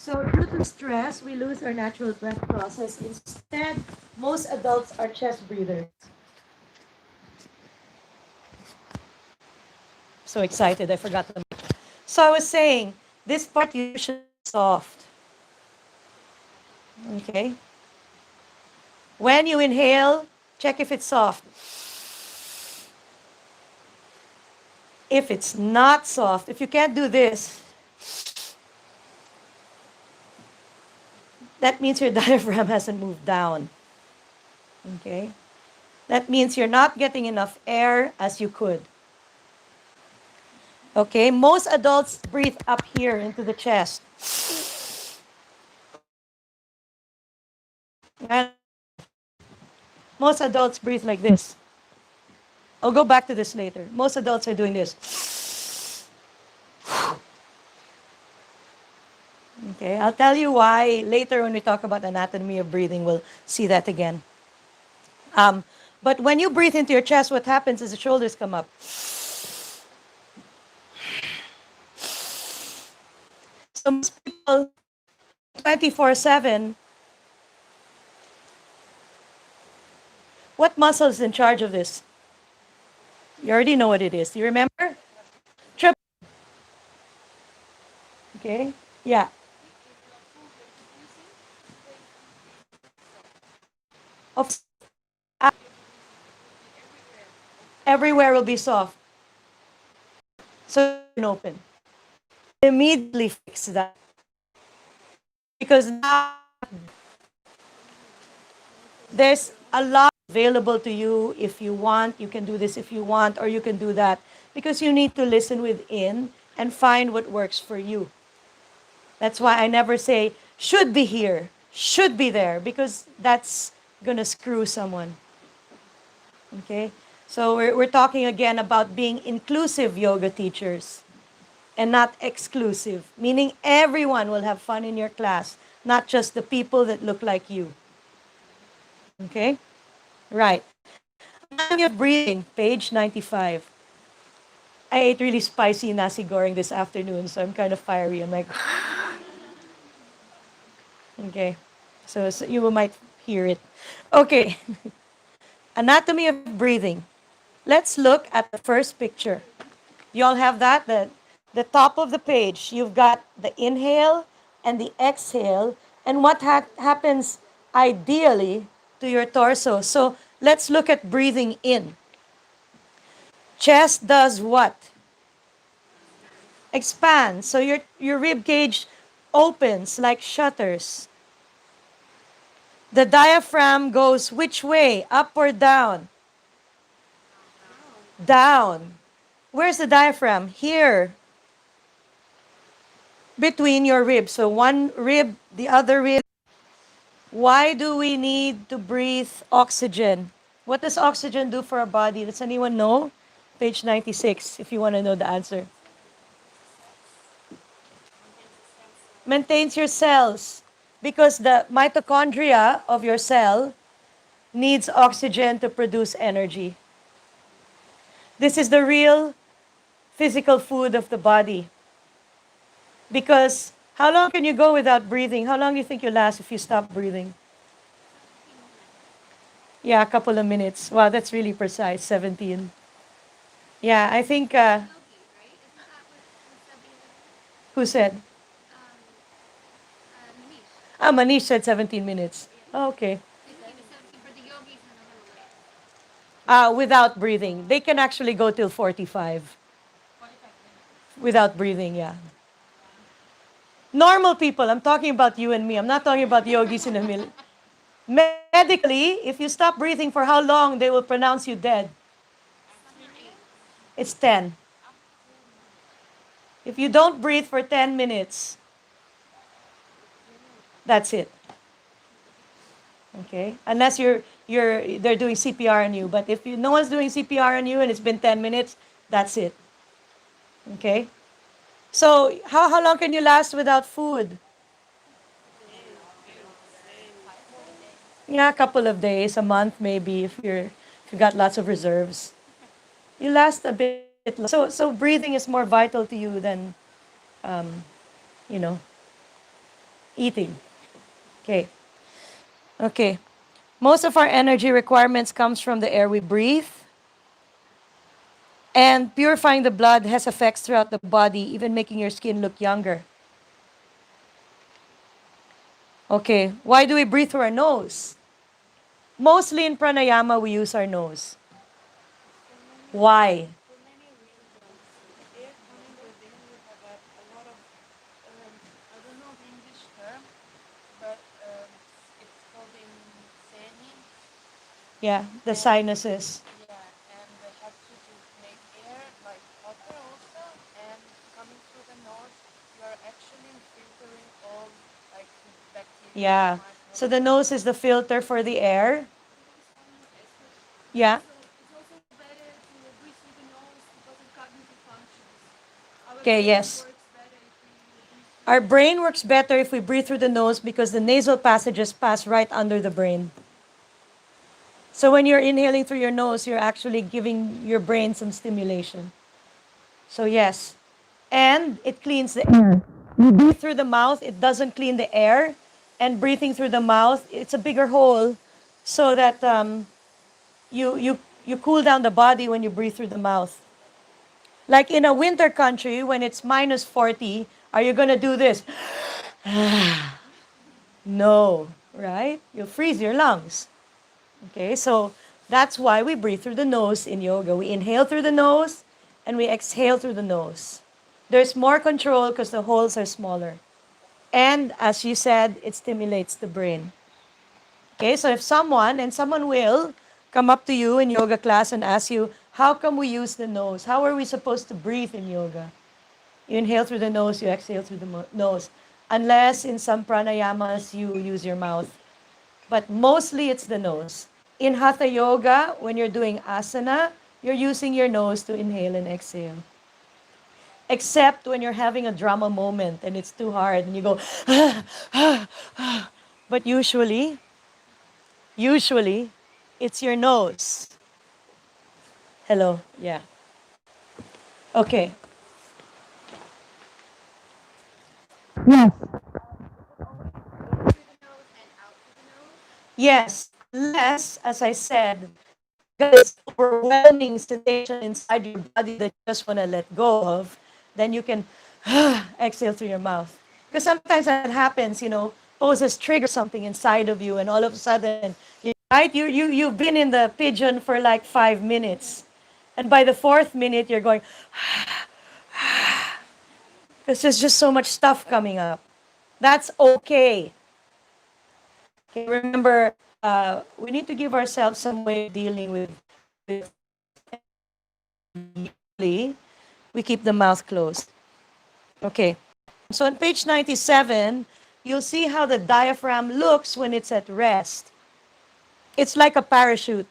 So due to stress, we lose our natural breath process. Instead, most adults are chest breathers. So excited, I forgot them. So I was saying, this part usually is soft. Okay? When you inhale, check if it's soft. If it's not soft, if you can't do this, that means your diaphragm hasn't moved down. Okay? That means you're not getting enough air as you could. Okay? Most adults breathe up here into the chest. And most adults breathe like this. I'll go back to this later. Most adults are doing this. Okay, I'll tell you why later when we talk about anatomy of breathing, we'll see that again. But when you breathe into your chest, what happens is the shoulders come up. So most people 24/7, what muscle is in charge of this? You already know what it is. Do you remember? Triple. Okay. Yeah. Of everywhere will be soft. So open. Immediately fix that. Because now there's a lot available to you. If you want, you can do this if you want, or you can do that. Because you need to listen within and find what works for you. That's why I never say, should be here, should be there, because that's going to screw someone. Okay? So we're talking again about being inclusive yoga teachers and not exclusive, meaning everyone will have fun in your class, not just the people that look like you. Okay? Right. Anatomy of breathing, page 95. I ate really spicy nasi goreng this afternoon, so I'm kind of fiery. I'm like, okay. So you might hear it. Okay. Anatomy of breathing. Let's look at the first picture. You all have that? The top of the page, you've got the inhale and the exhale, and what happens ideally to your torso. So let's look at breathing in. Chest does what? Expands. So your rib cage opens like shutters. The diaphragm goes which way? Up or down? Down. Where's the diaphragm? Here. Between your ribs. So one rib, the other rib. Why do we need to breathe oxygen? What does oxygen do for our body? Does anyone know? Page 96, if you want to know the answer. Maintains your cells. Because the mitochondria of your cell needs oxygen to produce energy. This is the real physical food of the body. Because how long can you go without breathing? How long do you think you last if you stop breathing? Yeah, a couple of minutes. Wow, that's really precise. 17. Yeah, I think. Who said? Ah, Manish said 17 minutes. Oh, okay. Without breathing. They can actually go till 45. Without breathing, yeah. Normal people, I'm talking about you and me. I'm not talking about yogis in the middle. Medically, if you stop breathing for how long, they will pronounce you dead. It's 10. If you don't breathe for 10 minutes, that's it. Okay? Unless they're doing CPR on you. But if no one's doing CPR on you and it's been 10 minutes, that's it. Okay? So, how long can you last without food? Yeah, a couple of days, a month maybe if you got lots of reserves. You last a bit. So breathing is more vital to you than you know. Eating. Okay. Okay. Most of our energy requirements comes from the air we breathe. And purifying the blood has effects throughout the body, even making your skin look younger. Okay, why do we breathe through our nose? Mostly in pranayama, we use our nose. Why? Yeah, the sinuses. Yeah. So the nose is the filter for the air. Yeah. Okay, yes. Our brain works better if we breathe through the nose because the nasal passages pass right under the brain. So when you're inhaling through your nose, you're actually giving your brain some stimulation. So yes. And it cleans the air. You breathe through the mouth, it doesn't clean the air. And breathing through the mouth, it's a bigger hole so that you cool down the body when you breathe through the mouth. Like in a winter country, when it's minus 40, are you going to do this? No, right? You'll freeze your lungs. Okay, so that's why we breathe through the nose in yoga. We inhale through the nose and we exhale through the nose. There's more control because the holes are smaller. And as you said, it stimulates the brain. Okay, so if someone will come up to you in yoga class and ask you, how come we use the nose? How are we supposed to breathe in yoga? You inhale through the nose, you exhale through the nose. Unless in some pranayamas you use your mouth. But mostly it's the nose. In Hatha Yoga, when you're doing asana, you're using your nose to inhale and exhale. Except when you're having a drama moment and it's too hard and you go, but usually, it's your nose. Hello, yeah. Okay. Yes. Yes, unless, as I said, this overwhelming sensation inside your body that you just want to let go of, then you can exhale through your mouth. Because sometimes that happens, poses trigger something inside of you, and all of a sudden, right? You've been in the pigeon for like 5 minutes. And by the fourth minute, you're going, because there's just so much stuff coming up. That's okay. Okay, remember, we need to give ourselves some way of dealing with we keep the mouth closed. Okay. So on page 97, you'll see how the diaphragm looks when it's at rest. It's like a parachute.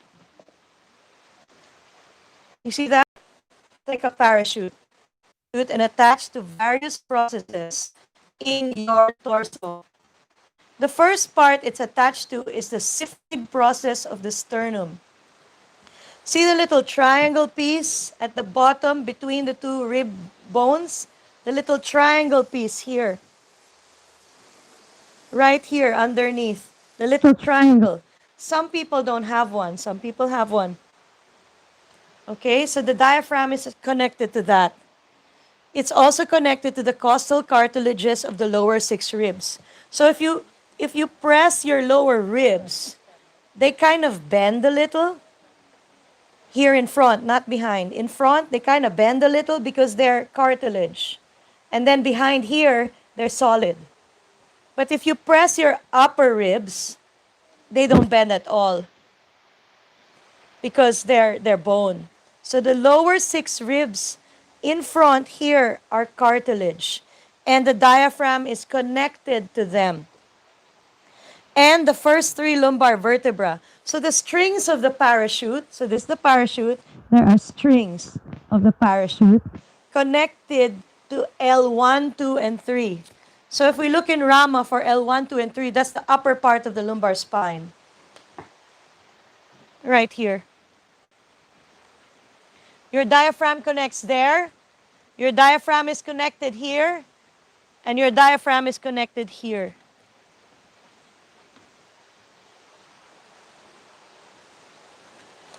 You see that? Like a parachute. And attached to various processes in your torso. The first part it's attached to is the sifting process of the sternum. See the little triangle piece at the bottom between the two rib bones? The little triangle piece here. Right here underneath. The little triangle. Some people don't have one. Some people have one. Okay, so the diaphragm is connected to that. It's also connected to the costal cartilages of the lower 6 ribs. So if you press your lower ribs, they kind of bend a little. Here in front, not behind. In front, they kind of bend a little because they're cartilage. And then behind here, they're solid. But if you press your upper ribs, they don't bend at all because they're bone. So the lower 6 ribs in front here are cartilage, and the diaphragm is connected to them. And the first 3 lumbar vertebra. So the strings of the parachute, so this is the parachute, there are strings of the parachute connected to L1, 2, and 3. So if we look in Rama for L1, 2, and 3, that's the upper part of the lumbar spine. Right here. Your diaphragm connects there. Your diaphragm is connected here. And your diaphragm is connected here.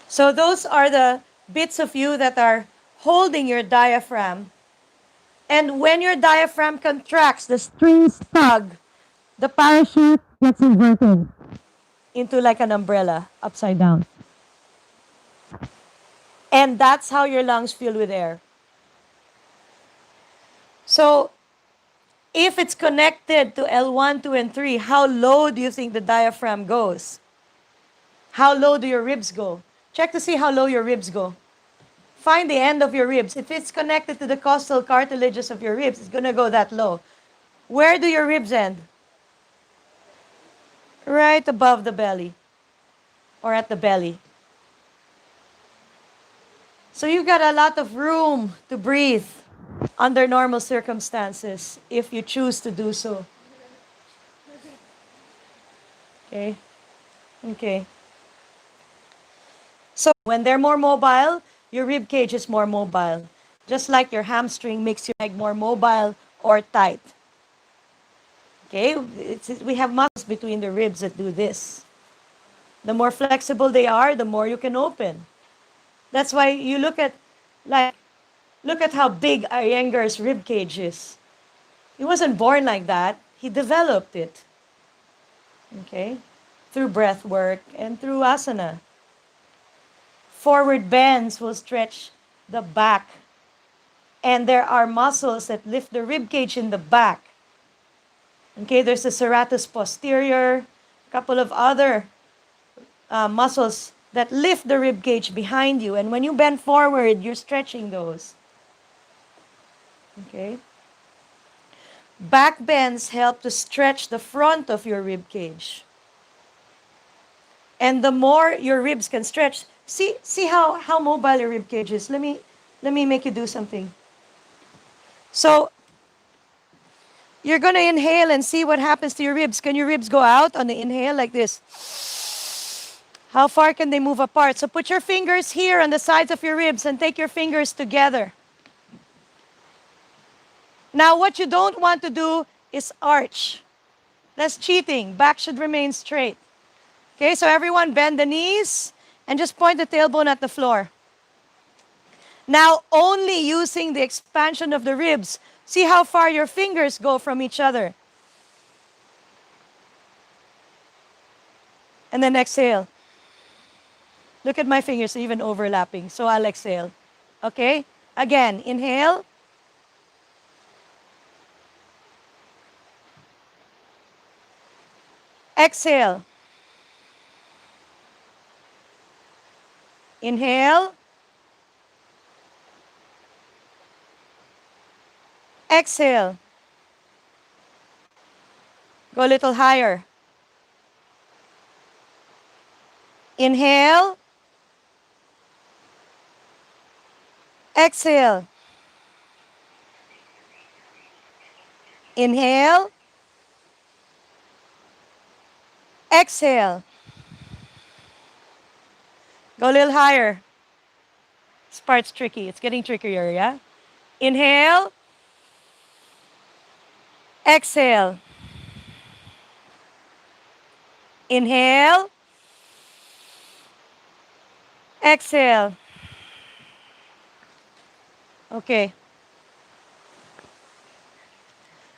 So those are the bits of you that are holding your diaphragm. And when your diaphragm contracts, the strings tug, the parachute gets inverted into like an umbrella, upside down. And that's how your lungs fill with air. So if it's connected to L1, 2, and 3, how low do you think the diaphragm goes? How low do your ribs go? Check to see how low your ribs go. Find the end of your ribs. If it's connected to the costal cartilages of your ribs, it's going to go that low. Where do your ribs end? Right above the belly or at the belly. So you've got a lot of room to breathe under normal circumstances if you choose to do so. Okay? Okay. So when they're more mobile, your rib cage is more mobile. Just like your hamstring makes your leg more mobile or tight. Okay? We have muscles between the ribs that do this. The more flexible they are, the more you can open. That's why you look at how big Iyengar's rib cage is. He wasn't born like that. He developed it. Okay? Through breath work and through asana. Forward bends will stretch the back. And there are muscles that lift the rib cage in the back. Okay, there's the serratus posterior, a couple of other muscles that lift the rib cage behind you. And when you bend forward, you're stretching those. Okay? Back bends help to stretch the front of your rib cage. And the more your ribs can stretch, see how mobile your rib cage is. Let me make you do something. So you're going to inhale and see what happens to your ribs. Can your ribs go out on the inhale like this? How far can they move apart? So put your fingers here on the sides of your ribs and take your fingers together. Now what you don't want to do is arch. That's cheating. Back should remain straight. Okay, so everyone bend the knees and just point the tailbone at the floor. Now only using the expansion of the ribs. See how far your fingers go from each other. And then exhale. Look at my fingers, even overlapping. So I'll exhale. Okay? Again, inhale. Exhale. Inhale. Exhale. Go a little higher. Inhale. Exhale. Inhale. Exhale. Go a little higher. This part's tricky. It's getting trickier, yeah? Inhale. Exhale. Inhale. Exhale. Okay.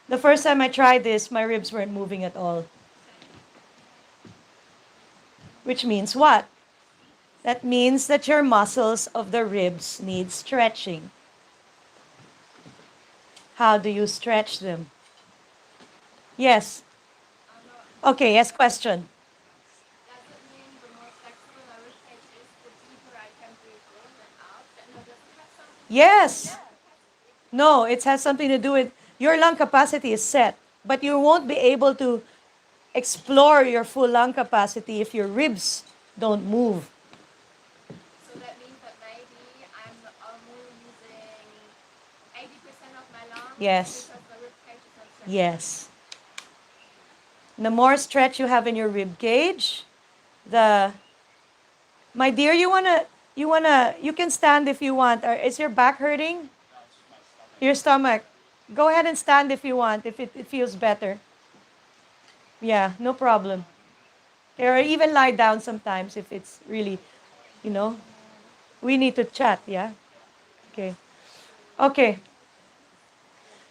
The first time I tried this, my ribs weren't moving at all. Which means what? That means that your muscles of the ribs need stretching. How do you stretch them? Yes. Okay, yes, question. Does it mean the more flexible my rib cage is, the deeper I can breathe in and out? And does it have something? Yes. No, it has something to do with your lung capacity is set, but you won't be able to explore your full lung capacity if your ribs don't move. So that means that maybe I'm only using 80% of my lungs Yes. because the rib cage is not stretched. Yes. The more stretch you have in your rib cage, my dear, you can stand if you want. Is your back hurting? Your stomach. Go ahead and stand if you want, if it feels better. Yeah, no problem. Or even lie down sometimes if it's really. You know, we need to chat, yeah? Okay. Okay.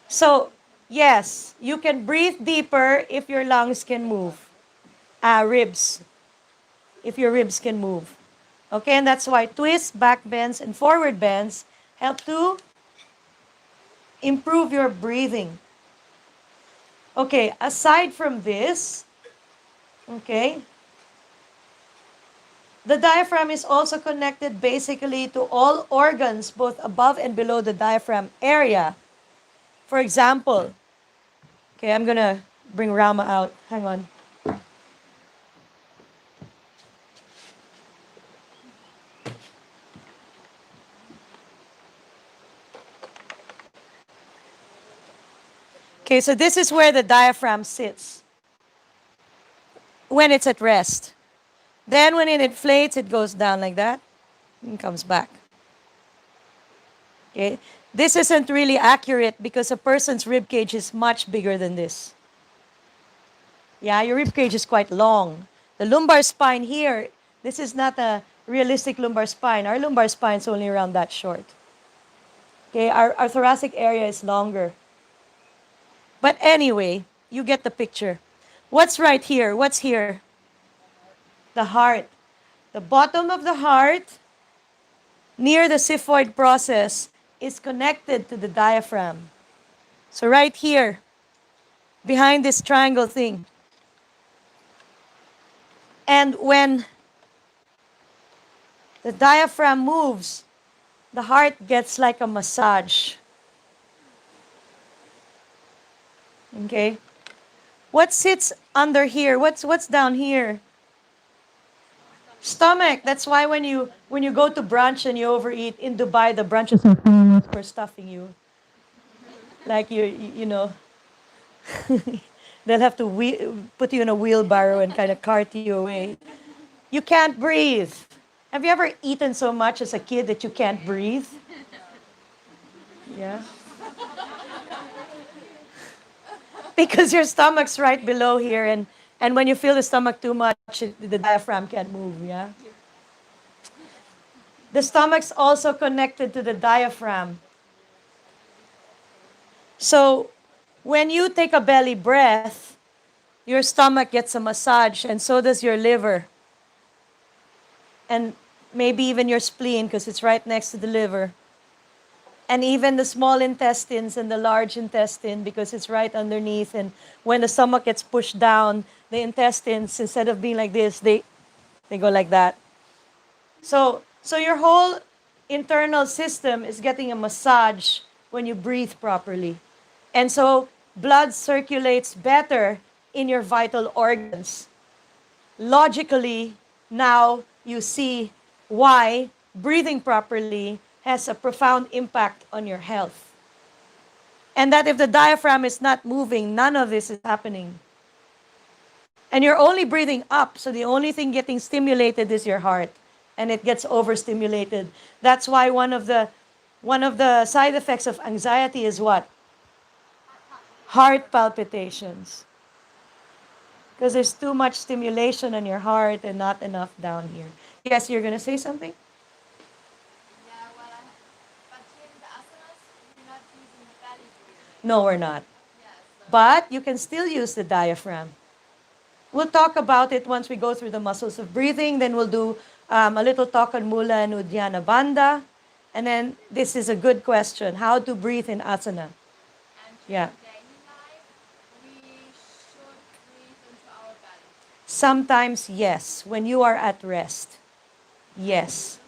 So, yes, you can breathe deeper if your lungs can move. Ribs, if your ribs can move. Okay, and that's why twists, back bends, and forward bends help to improve your breathing. Okay, aside from this, okay, the diaphragm is also connected basically to all organs, both above and below the diaphragm area. For example, okay, I'm gonna bring Rama out. Hang on. Okay, so this is where the diaphragm sits when it's at rest. Then when it inflates, it goes down like that and comes back. Okay, this isn't really accurate because a person's rib cage is much bigger than this. Yeah, your rib cage is quite long. The lumbar spine here, this is not a realistic lumbar spine. Our lumbar spine is only around that short. Okay, our thoracic area is longer. But anyway, you get the picture. What's right here? What's here? The heart. The bottom of the heart, near the xiphoid process, is connected to the diaphragm. So right here, behind this triangle thing. And when the diaphragm moves, the heart gets like a massage. Okay? What sits under here? What's down here? Stomach. That's why when you go to brunch and you overeat in Dubai, the brunches are famous for stuffing you. Like you know, they'll have to put you in a wheelbarrow and kind of cart you away. You can't breathe. Have you ever eaten so much as a kid that you can't breathe? Yeah. Because your stomach's right below here, and when you feel the stomach too much, the diaphragm can't move, yeah? The stomach's also connected to the diaphragm. So when you take a belly breath, your stomach gets a massage, and so does your liver. And maybe even your spleen, because it's right next to the liver. And even the small intestines and the large intestine, because it's right underneath. And when the stomach gets pushed down, the intestines, instead of being like this, they go like that. So your whole internal system is getting a massage when you breathe properly. And so blood circulates better in your vital organs. Logically, now you see why breathing properly has a profound impact on your health. And that if the diaphragm is not moving, none of this is happening. And you're only breathing up, so the only thing getting stimulated is your heart, and it gets overstimulated. That's why one of the side effects of anxiety is what? Heart palpitations. Because there's too much stimulation in your heart and not enough down here. Yes, you're gonna say something? Yeah, well, but in the asanas, we're not using the belly breathing. No, we're not. Yes. So But you can still use the diaphragm. We'll talk about it once we go through the muscles of breathing. Then we'll do a little talk on Mula and Uddiyana Bandha. And then this is a good question, how to breathe in asana. and Yeah. in daily life, we should breathe into our belly. Sometimes, yes. When you are at rest, yes.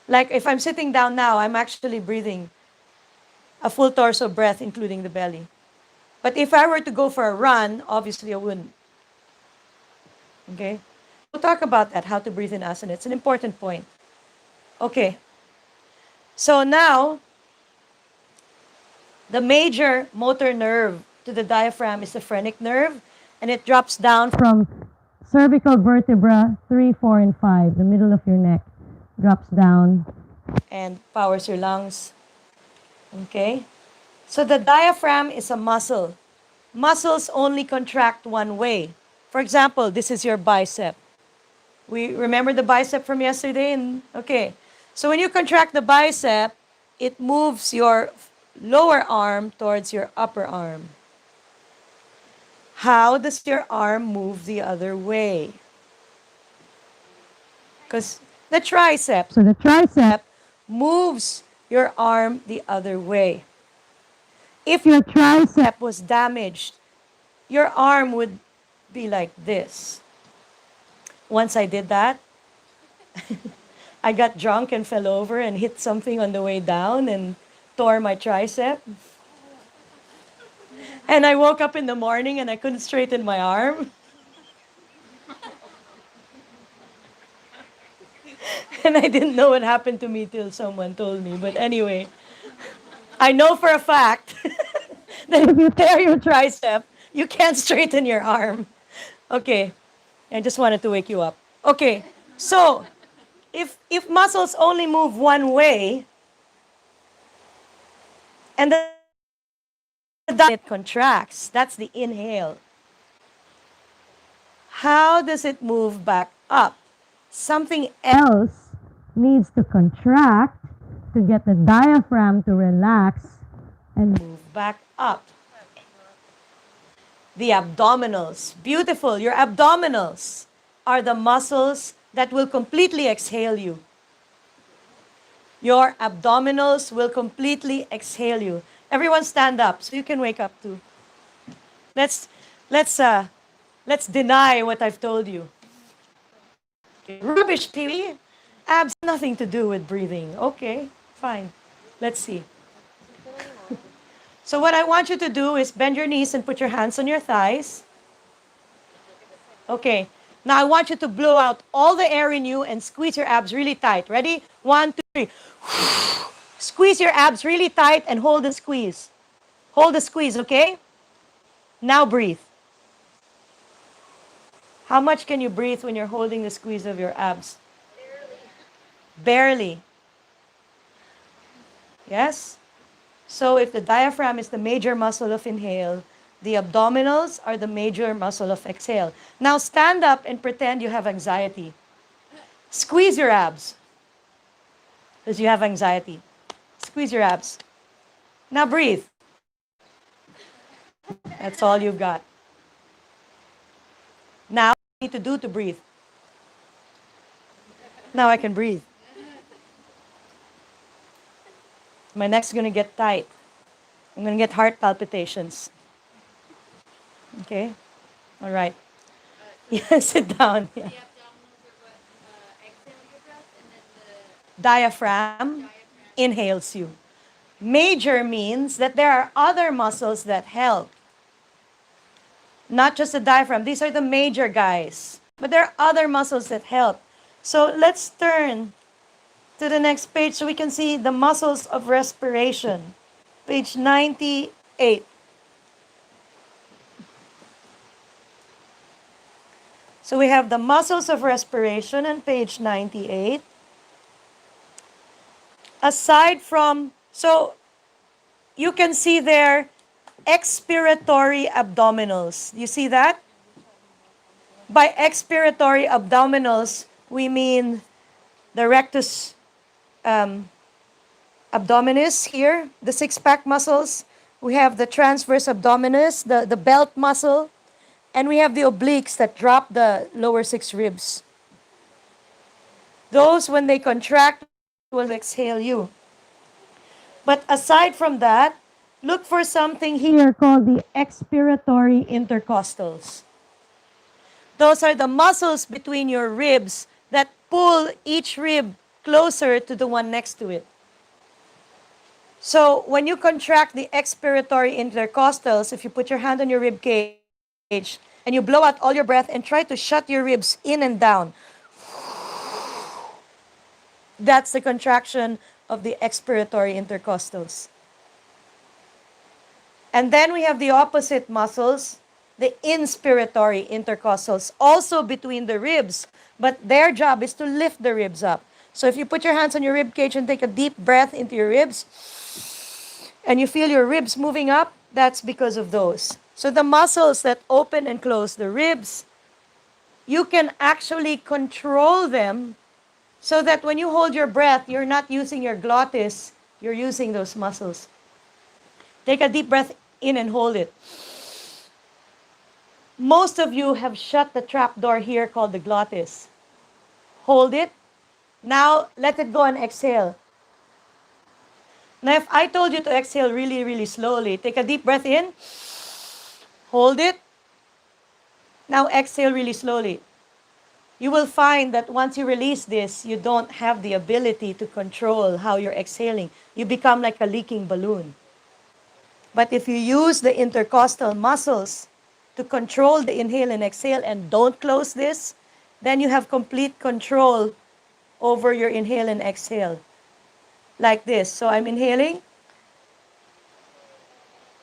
Like if I'm sitting down now, I'm actually breathing a full torso breath, including the belly. But if I were to go for a run, obviously I wouldn't. Okay? We'll talk about that, how to breathe in asana. It's an important point. Okay. So now, the major motor nerve to the diaphragm is the phrenic nerve, and it drops down from cervical vertebra 3, 4, and 5, the middle of your neck, drops down and powers your lungs. Okay? So the diaphragm is a muscle. Muscles only contract one way. For example, this is your bicep. We remember the bicep from yesterday? And okay. So when you contract the bicep, it moves your lower arm towards your upper arm. How does your arm move the other way? Because the tricep. So the tricep moves your arm the other way. If your tricep was damaged, your arm would be like this. Once I did that, I got drunk and fell over and hit something on the way down and tore my tricep. And I woke up in the morning and I couldn't straighten my arm. And I didn't know what happened to me till someone told me. But anyway, I know for a fact that if you tear your tricep, you can't straighten your arm. Okay, I just wanted to wake you up. Okay, so if muscles only move one way, and the it contracts, that's the inhale. How does it move back up? Something else needs to contract to get the diaphragm to relax and move back up. The abdominals. Beautiful. Your abdominals are the muscles that will completely exhale you. Your abdominals will completely exhale you. Everyone stand up so you can wake up too. Let's deny what I've told you. Rubbish, TV. Abs nothing to do with breathing. Okay, fine. Let's see. So what I want you to do is bend your knees and put your hands on your thighs. Okay. Now I want you to blow out all the air in you and squeeze your abs really tight. Ready? 1, 2, 3. Squeeze your abs really tight and hold the squeeze. Hold the squeeze, okay? Now breathe. How much can you breathe when you're holding the squeeze of your abs? Barely. Yes? So if the diaphragm is the major muscle of inhale, the abdominals are the major muscle of exhale. Now stand up and pretend you have anxiety. Squeeze your abs. Because you have anxiety. Squeeze your abs. Now breathe. That's all you've got. Now, what do you need to do to breathe? Now I can breathe. My neck's going to get tight. I'm going to get heart palpitations. Okay? All right. Yeah, sit down. Yeah. The abdominals are what exhale your breath, and then the Diaphragm inhales you. Major means that there are other muscles that help. Not just the diaphragm. These are the major guys. But there are other muscles that help. So let's turn to the next page so we can see the muscles of respiration. Page 98. So we have the muscles of respiration on page 98. Aside from, so you can see there expiratory abdominals. You see that? By expiratory abdominals, we mean the rectus abdominis here, the six-pack muscles. We have the transverse abdominis, the belt muscle, and we have the obliques that drop the lower six ribs. Those, when they contract, will exhale you. But aside from that, look for something here called the expiratory intercostals. Those are the muscles between your ribs that pull each rib closer to the one next to it. So when you contract the expiratory intercostals, if you put your hand on your rib cage and you blow out all your breath and try to shut your ribs in and down, that's the contraction of the expiratory intercostals. And then we have the opposite muscles, the inspiratory intercostals, also between the ribs, but their job is to lift the ribs up. So if you put your hands on your rib cage and take a deep breath into your ribs, and you feel your ribs moving up, that's because of those. So the muscles that open and close the ribs you can actually control them so that when you hold your breath, you're not using your glottis, you're using those muscles. Take a deep breath in and hold it. Most of you have shut the trap door here called the glottis. Hold it. Now let it go and exhale. Now if I told you to exhale really, really slowly, take a deep breath in, hold it. Now exhale really slowly. You will find that once you release this, you don't have the ability to control how you're exhaling. You become like a leaking balloon. But if you use the intercostal muscles to control the inhale and exhale and don't close this, then you have complete control over your inhale and exhale. Like this. So I'm inhaling.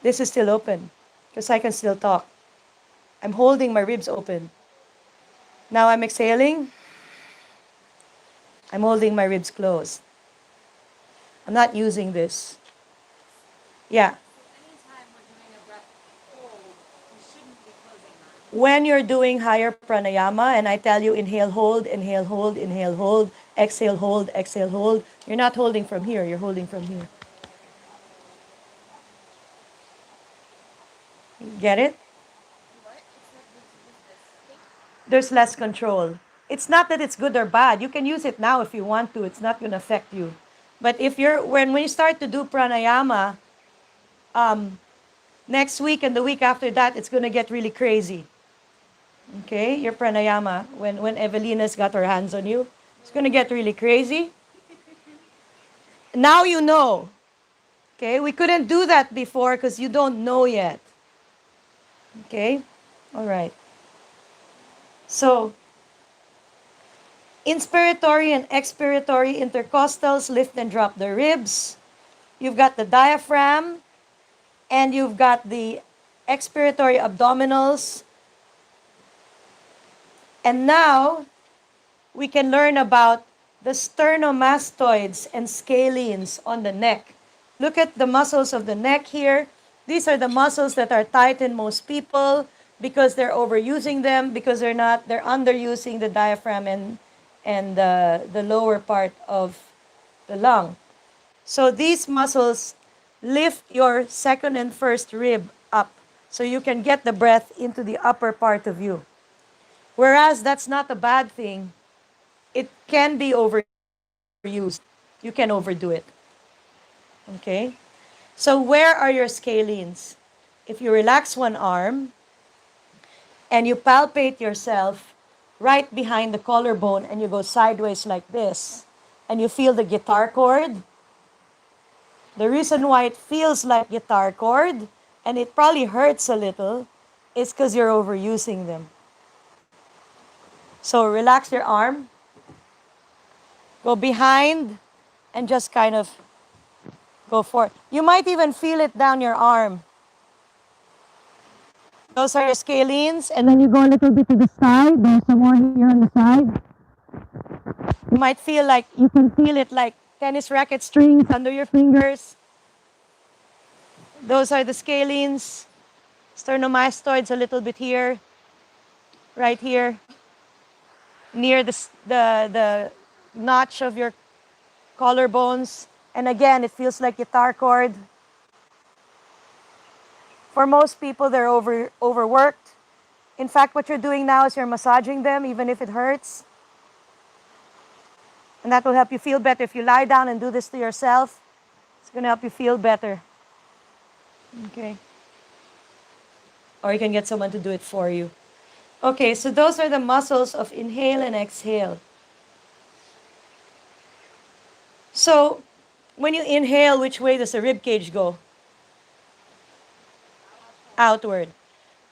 This is still open because I can still talk. I'm holding my ribs open. Now I'm exhaling. I'm holding my ribs closed. I'm not using this. Yeah. Anytime we're doing a breath hold, we shouldn't be closing that. When you're doing higher pranayama and I tell you inhale, hold, inhale, hold, inhale, hold, exhale, hold, you're not holding from here, you're holding from here. Get it? What? It's like this thing. There's less control. It's not that it's good or bad. You can use it now if you want to. It's not going to affect you. But if you're when you start to do pranayama, next week and the week after that, it's going to get really crazy. Okay, your pranayama, when Evelina's got her hands on you, it's going to get really crazy. Now you know. Okay, we couldn't do that before because you don't know yet. Okay, all right. So, inspiratory and expiratory intercostals, lift and drop the ribs. You've got the diaphragm, and you've got the expiratory abdominals. And now, we can learn about the sternomastoids and scalenes on the neck. Look at the muscles of the neck here. These are the muscles that are tight in most people because they're overusing them, because they're underusing the diaphragm and the lower part of the lung. So these muscles lift your second and first rib up so you can get the breath into the upper part of you. Whereas that's not a bad thing. It can be overused. You can overdo it. Okay? So where are your scalenes? If you relax one arm and you palpate yourself right behind the collarbone and you go sideways like this and you feel the guitar chord, the reason why it feels like guitar chord and it probably hurts a little is because you're overusing them. So relax your arm, go behind, and just kind of go forward. You might even feel it down your arm. Those are your scalenes, and then you go a little bit to the side. There's some more here on the side. You might feel like you can feel it like tennis racket strings under your fingers. Those are the scalenes, sternomastoids a little bit here, right here, near the notch of your collarbones. And again, it feels like guitar chord. For most people, they're overworked. In fact, what you're doing now is you're massaging them, even if it hurts. And that will help you feel better. If you lie down and do this to yourself, it's going to help you feel better. Okay. Or you can get someone to do it for you. Okay, so those are the muscles of inhale and exhale. So, when you inhale, which way does the rib cage go? Outward.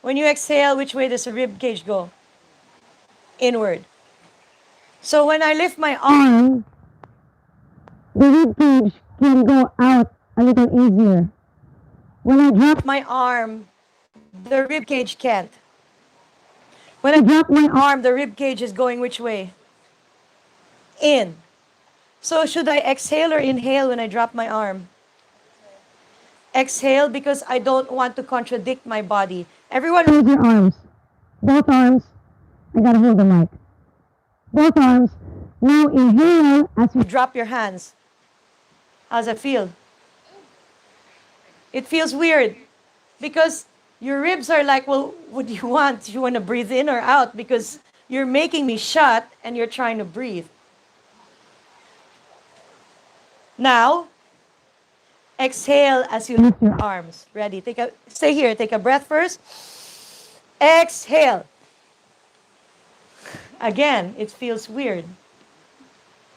When you exhale, which way does the rib cage go? Inward. So when I lift my arm, the rib cage can go out a little easier. When I drop my arm, the rib cage can't. When I drop my arm, the rib cage is going which way? In. So should I exhale or inhale when I drop my arm? Exhale because I don't want to contradict my body. Everyone raise your arms. Both arms. I gotta hold the mic. Both arms. Now inhale as you drop your hands. How's it feel? It feels weird because your ribs are like, well, what do you want? Do you want to breathe in or out? Because you're making me shut and you're trying to breathe. Now, exhale as you lift your arms. Ready? Stay here. Take a breath first. Exhale. Again, it feels weird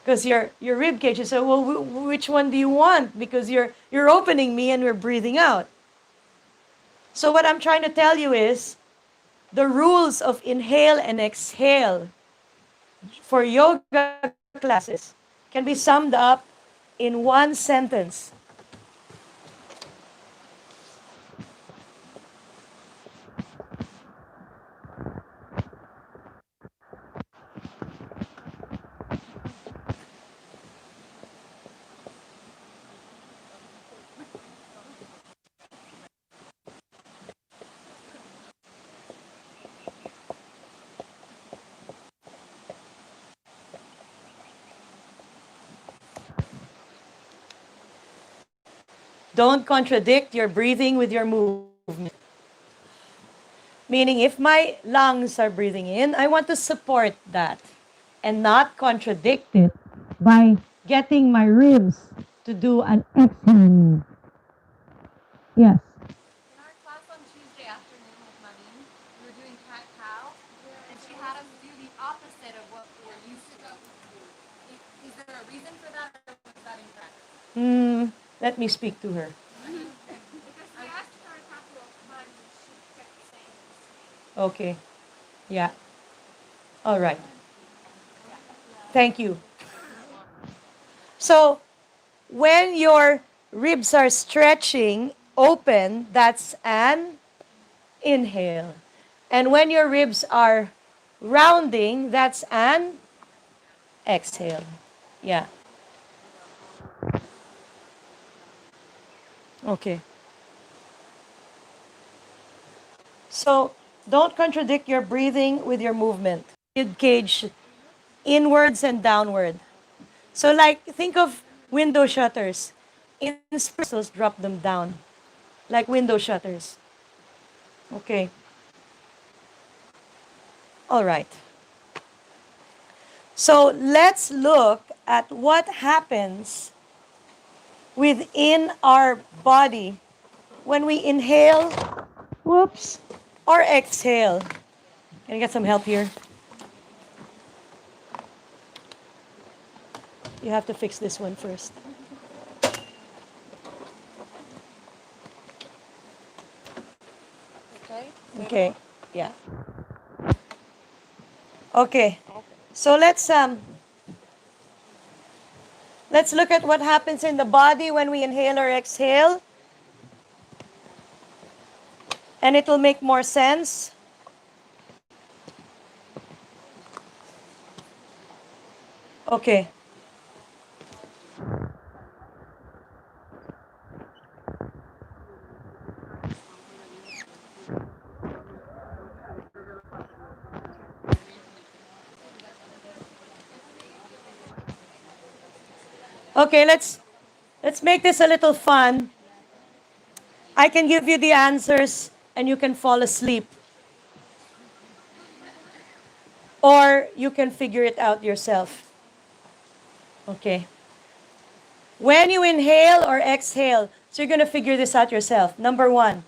because your rib cage is so, well, which one do you want? Because you're opening me and we're breathing out. So what I'm trying to tell you is the rules of inhale and exhale for yoga classes can be summed up in one sentence. Don't contradict your breathing with your movement. Meaning, if my lungs are breathing in, I want to support that and not contradict it by getting my ribs to do an exhale. Yes. In our class on Tuesday afternoon with Marlene, we were doing cat cow, and she had us do the opposite of what we're used to. Is there a reason for that, or was that incorrect? Let me speak to her. Because we asked her a couple of times, and she kept saying the same. Okay. Yeah. All right. Thank you. So, when your ribs are stretching open, that's an inhale. And when your ribs are rounding, that's an exhale. Yeah. Okay. So, don't contradict your breathing with your movement. Rib cage inwards and downward. So, like, think of window shutters. Inspiratory drop them down, like window shutters. Okay. All right. So, let's look at what happens within our body when we inhale, whoops, or exhale. Can I get some help here? You have to fix this one first. Okay. Yeah. Okay. So let's look at what happens in the body when we inhale or exhale. And it will make more sense. Okay. Okay, let's make this a little fun. I can give you the answers and you can fall asleep. Or you can figure it out yourself. Okay. When you inhale or exhale, so you're going to figure this out yourself. Number one.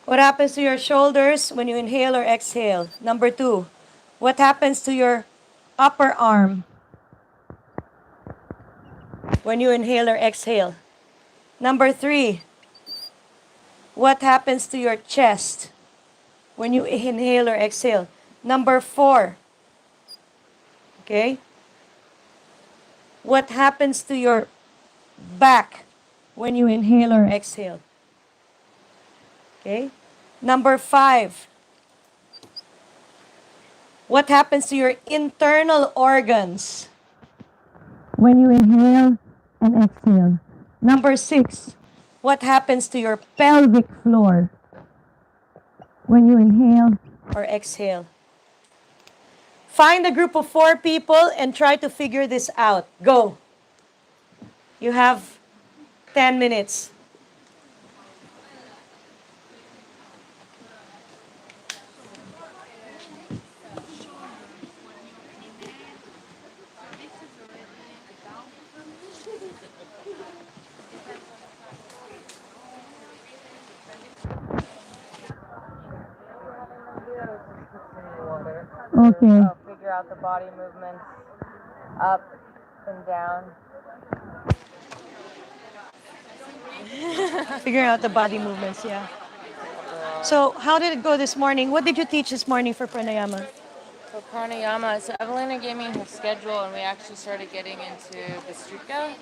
What happens to your shoulders when you inhale or exhale? Number two. What happens to your upper arm when you inhale or exhale? Number three. What happens to your chest when you inhale or exhale? Number four. Okay. What happens to your back when you inhale or exhale? Okay. Number five. What happens to your internal organs when you inhale and exhale. Number 6, what happens to your pelvic floor when you inhale or exhale? Find a group of 4 people and try to figure this out. Go. You have 10 minutes. Okay. Figure out the body movements up and down. Figuring out the body movements, yeah. So, how did it go this morning? What did you teach this morning for pranayama? So pranayama, so Evelina gave me her schedule and we actually started getting into Bhastrika.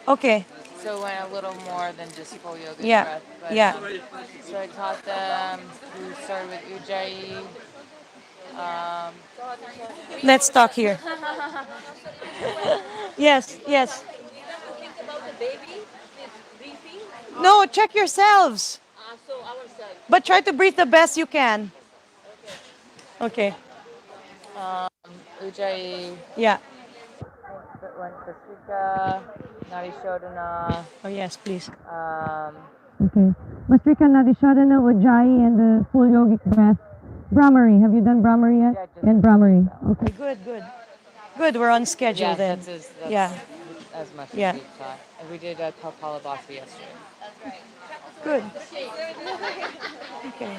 Okay. So it went a little more than just full yoga Yeah. breath. But, Yeah. So I taught them, we started with Ujjayi. Let's talk here. Yes, yes. Think about the baby, breathing. No, check yourselves. So ourselves. But try to breathe the best you can. Okay. Ujjayi, Yeah. went Bhastrika, Nadi Shodhana. Oh, yes, please. Um, Okay. Bhastrika, Nadishodhana, Ujjayi, and the full yogic breath. Brahmari. Have you done Brahmari yet? Yeah, just And Brahmari. Okay, good, good. Good, we're on schedule yeah, then. that's Yeah. as much Yeah. as we taught. And we did Kapalabhati yesterday. Good. Okay.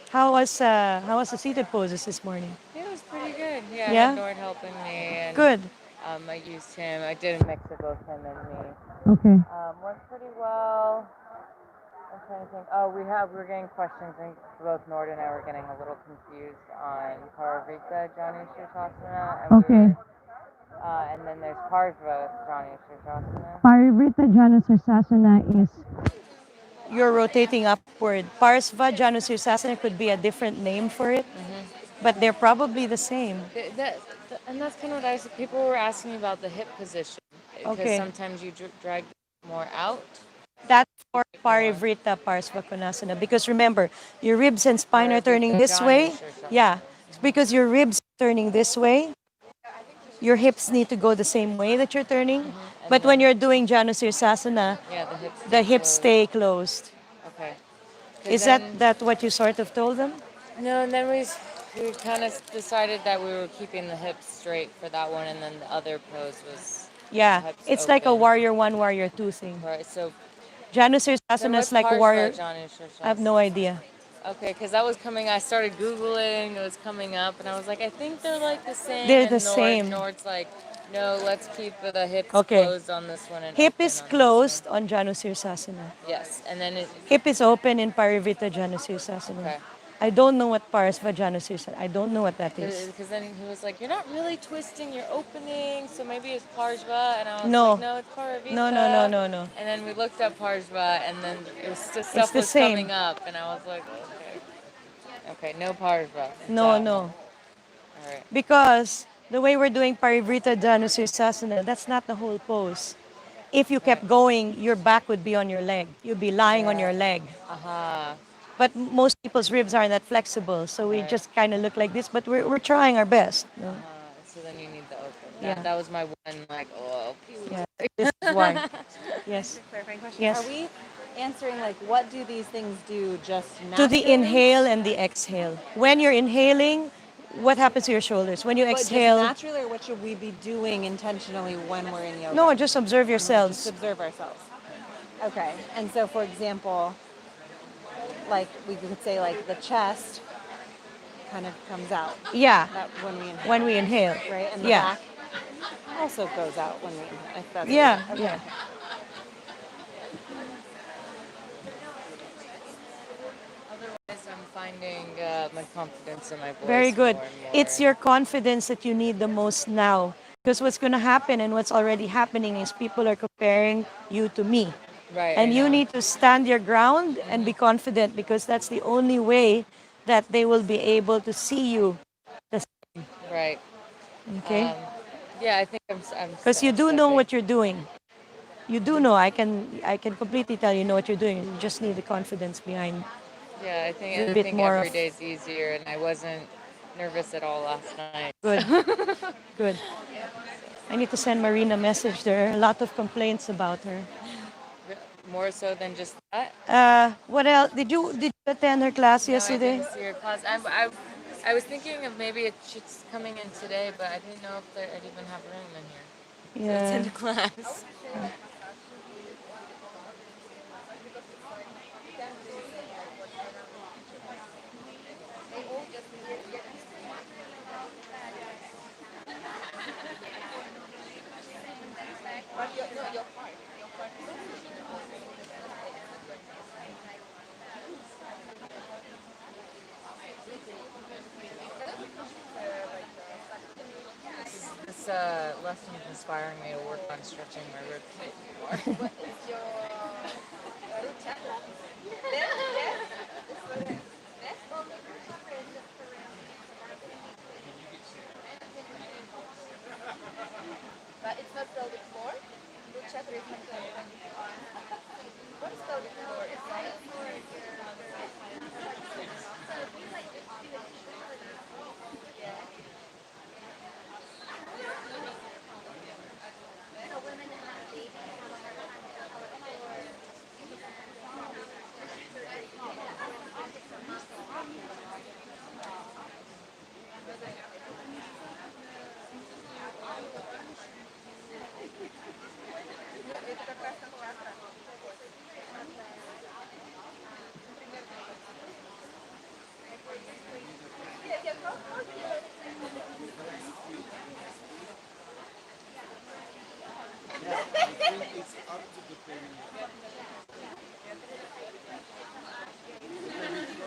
How was the seated poses this morning? It was pretty good. Yeah, I Yeah? had Nord helping me. And, Good. I used him. I did a mix of both him and me. Okay. Worked pretty well. I'm trying to think. Oh, we're getting questions. I think both Nord and I were getting a little confused on Paravrita Janu Shirtasana. And Okay. and then there's Parshva Janu Shirtasana. Parivrita Janusirsasana is you're rotating upward. Parsva Janusirsasana could be a different name for it, but they're probably the same. And that's kind of what people were asking me about the hip position. Because Okay. sometimes you drag more out. That's for Parivrita Parsva Konasana. Because remember, your ribs and spine are turning this way. Yeah, because your ribs are turning this way. Your hips need to go the same way that you're turning. But when you're doing Janusirsasana, Yeah, the hips stay closed. Okay. Is that what you sort of told them? No, and then we kind of decided that we were keeping the hips straight for that one, and then the other pose was Yeah, hips it's like a open. warrior 1, warrior 2 thing. Right. So Janusirsasana is like a warrior. I have no idea. Okay, because that was coming. I started googling. It was coming up, and I was like, I think they're like the same. They're and the same. Nord's like, no, let's keep the hips Okay. closed on this one and Hip open is on closed on Janusirsasana. This one. Yes, and then it. Hip is open in Parivrita Janusirsasana. Okay. I don't know what Parsva Janusirsasana. I don't know what that is. Because then he was like, you're not really twisting, you're opening, so maybe it's Parshva. And I was No. like, no, it's Paravita. No. And then we looked up Parshva, and then it was stuff the was same. coming up, and I was like, okay. Okay, no Parshva. No. All right. Because the way we're doing Parivrita Janusirsasana, that's not the whole pose. If you kept going, your back would be on your leg. You'd be lying on your leg. Aha. But most people's ribs aren't that flexible, so we just kind of look like this, but we're trying our best. No? So then you need the open. Yeah. That was my one, like, oh, Yeah, this is why. Yes. Clarifying question. Yes. Are we answering like what do these things do just To naturally? the inhale and the exhale. When you're inhaling, what happens to your shoulders? When you But just exhale, naturally, or what should we be doing intentionally when we're in yoga? no, just observe Just yourselves. observe ourselves. Okay. And so, for example, like we could say like the chest kind of comes out Yeah, that when we inhale, when we inhale. right? And the Yeah. back also goes out when we inhale. If that's Yeah, okay. yeah. Otherwise, I'm finding my confidence in my voice. Very good. More and more. It's your confidence that you need the most now. Because what's going to happen and what's already happening is people are comparing you to me. Right. And I you know. need to stand your ground and be confident because that's the only way that they will be able to see you. Right. Okay? Yeah, I think Because you do know stepping. what you're doing. You do know. I can completely tell you know what you're doing. You just need the confidence behind. Yeah, A I bit think more every of day's easier, and I wasn't nervous at all last night. good, good. I need to send Marina a message. There are a lot of complaints about her. More so than just that. What else? Did you attend her class No, I yesterday? didn't see her class. I was thinking of maybe she's coming in today, but I didn't know if I'd even have room in here to Yeah. attend a class. This lesson is inspiring me to work on stretching my rib cage more. But it's not pelvic floor. Root chapter is not pelvic floor. What is pelvic floor? It's like intercostal chakra.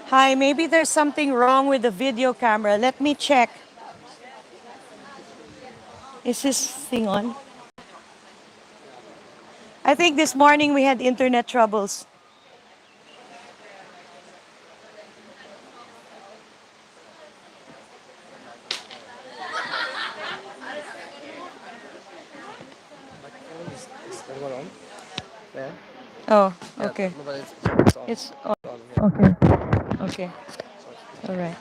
Hi, maybe there's something wrong with the video camera. Let me check. Is this thing on? I think this morning we had internet troubles. Is that one on? Yeah. Oh, Yeah, okay. no, but it's on. It's on. It's on, yeah. Okay. Okay. Sorry. All right.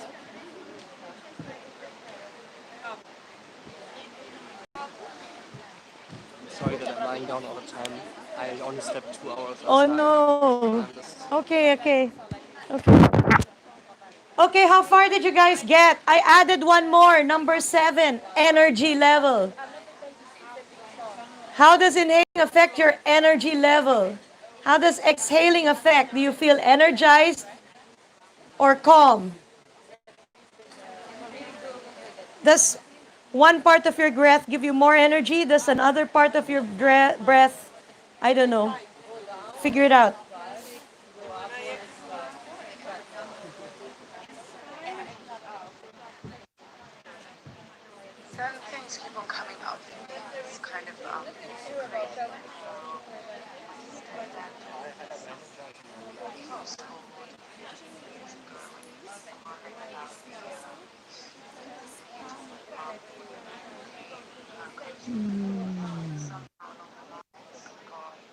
Sorry that I'm lying down all the time. I only slept 2 hours Oh last night. no. I'm just Okay, okay. Okay. Okay, how far did you guys get? I added one more, number 7, energy level. How does inhaling affect your energy level? How does exhaling affect? Do you feel energized or calm? Does one part of your breath give you more energy? Does another part of your breath, I don't know, figure it out. Certain things keep on coming up. It's kind of crazy.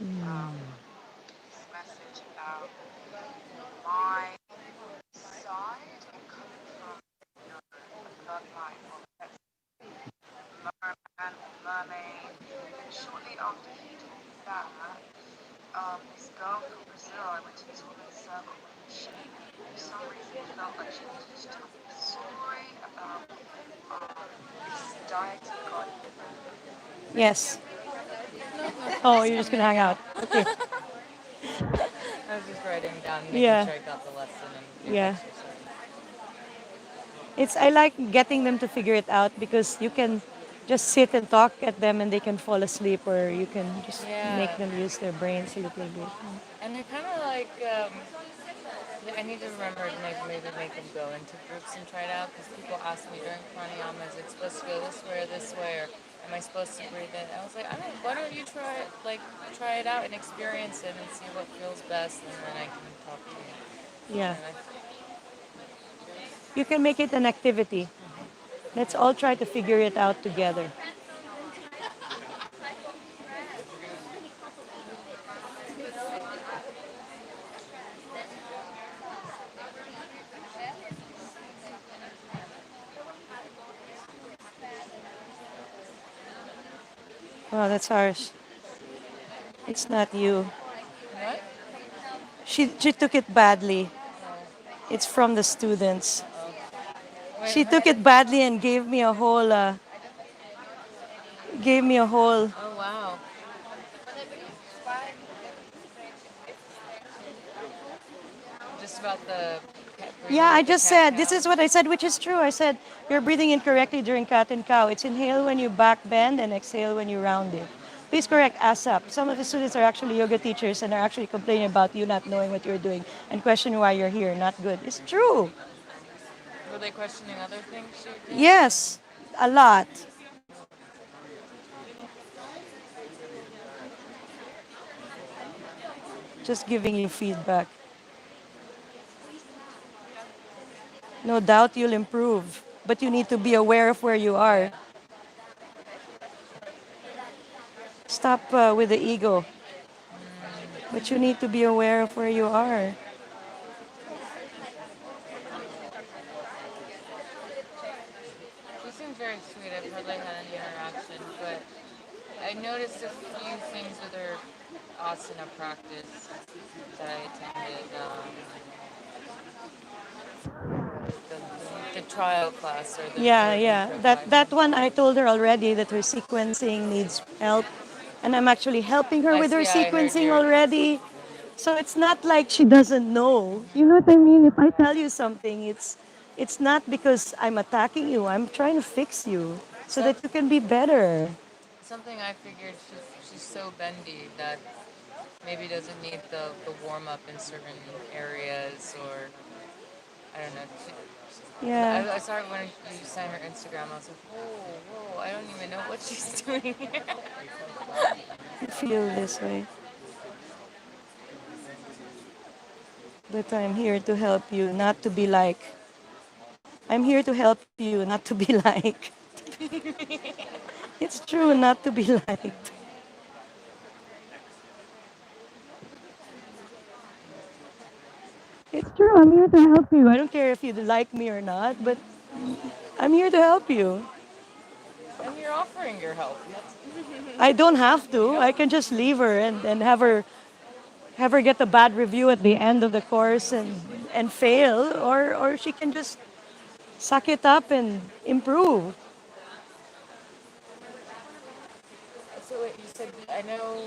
This message about my side and coming from a bloodline of merman or mermaid. And shortly after he told me that, this girl from Brazil, I went to this woman's circle, and she, for some reason, felt like she wanted to tell me a story about this deity god. Yes. Oh, you're just gonna hang out. Okay. I was just writing down, making Yeah. sure I got the lesson and Yeah. exercise. I like getting them to figure it out because you can just sit and talk at them and they can fall asleep, or you can just make Yeah, them use their brains a little bit. and I kind of like. Yeah, I need to remember to maybe make them go into groups and try it out because people ask me during pranayama, is it supposed to go this way, or am I supposed to breathe in? I was like, I don't. Why don't you try it out and experience it and see what feels best, and then I can talk to you. Yeah. And You can make it an activity. Let's all try to figure it out together. Well, that's harsh. It's not you. What? She took it badly. Oh, It's from the students. oh. Wait, She took it badly and gave me a whole. oh wow. Just about the Yeah, breathing I with the just cat said, this cow. is what I said, which is true. I said, you're breathing incorrectly during cat and cow. It's inhale when you back bend and exhale when you round it. Please correct ASAP. Some of the students are actually yoga teachers and are actually complaining about you not knowing what you're doing and questioning why you're here. Not good. It's true. Were they questioning other things she did? Yes, a lot. Just giving you feedback. No doubt you'll improve, but you need to be aware of where you are. Yeah. Stop with the ego, but you need to be aware of where you are. She seems very sweet. I've hardly had any interaction, but I noticed a few things with her asana practice that I attended. The trial class or Yeah, the yeah. intro That class. one I told her already that her sequencing needs help, and I'm actually helping her I with her see. I heard sequencing your. already. So it's not like she doesn't know. You know what I mean? If I tell you something, it's not because I'm attacking you. I'm trying to fix you so Some, that you can be better. something I figured she's so bendy that maybe doesn't need the warm up in certain areas or I don't know. Yeah, I saw it when you sent her Instagram. I was like, whoa, I don't even know what she's doing here. I feel this way. But I'm here to help you, not to be like. I'm here to help you, not to be like. It's true, not to be liked. It's true, I'm here to help you. I don't care if you like me or not, but I'm here to help you. And you're offering your help. I don't have to. I can just leave her and have her get a bad review at the end of the course and fail, or she can just suck it up and improve. So wait, you said I know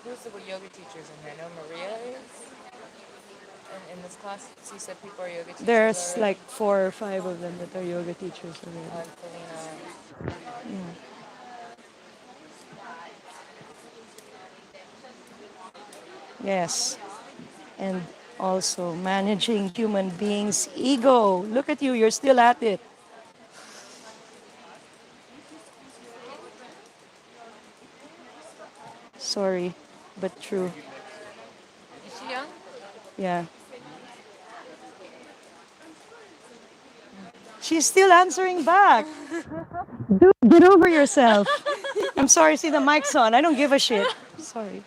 who's the yoga teachers in here? I know Maria is in this class. So you said people are yoga teachers There's already. like 4 or 5 of them that are yoga teachers already. Felina. Yes. And also managing human beings' ego. Look at you, you're still at it. Sorry, but true. Is she young? Yeah. She's still answering back. Dude, get over yourself. I'm sorry, see the mic's on. I don't give a shit. Sorry.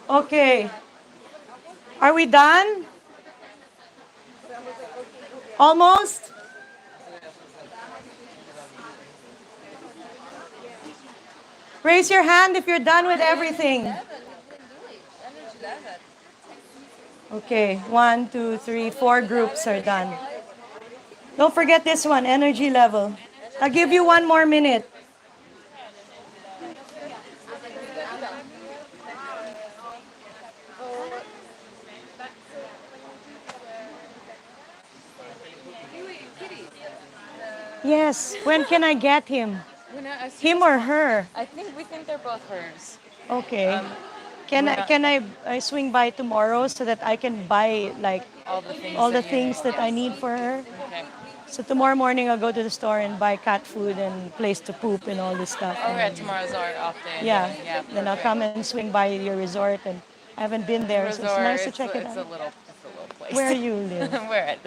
Okay. Are we done? Almost? Raise your hand if you're done with everything. Okay, 1, 2, 3, 4 groups are done. Don't forget this one, energy level. I'll give you 1 more minute. Yes, when can I get him? As soon Him as or her? we think they're both hers. Okay. Um, Can we're I not can I swing by tomorrow so that I can buy like all the things all the that you need. things that I Yes. need for her? Okay. So tomorrow morning I'll go to the store and buy cat food and place to poop and all this stuff. Oh And yeah, then, tomorrow's our off day yeah, anyway. Yeah, then I'll perfect. come and swing by your resort, and I haven't been The there, so it's resort, nice to check it it's out. a little place. Where you live. We're at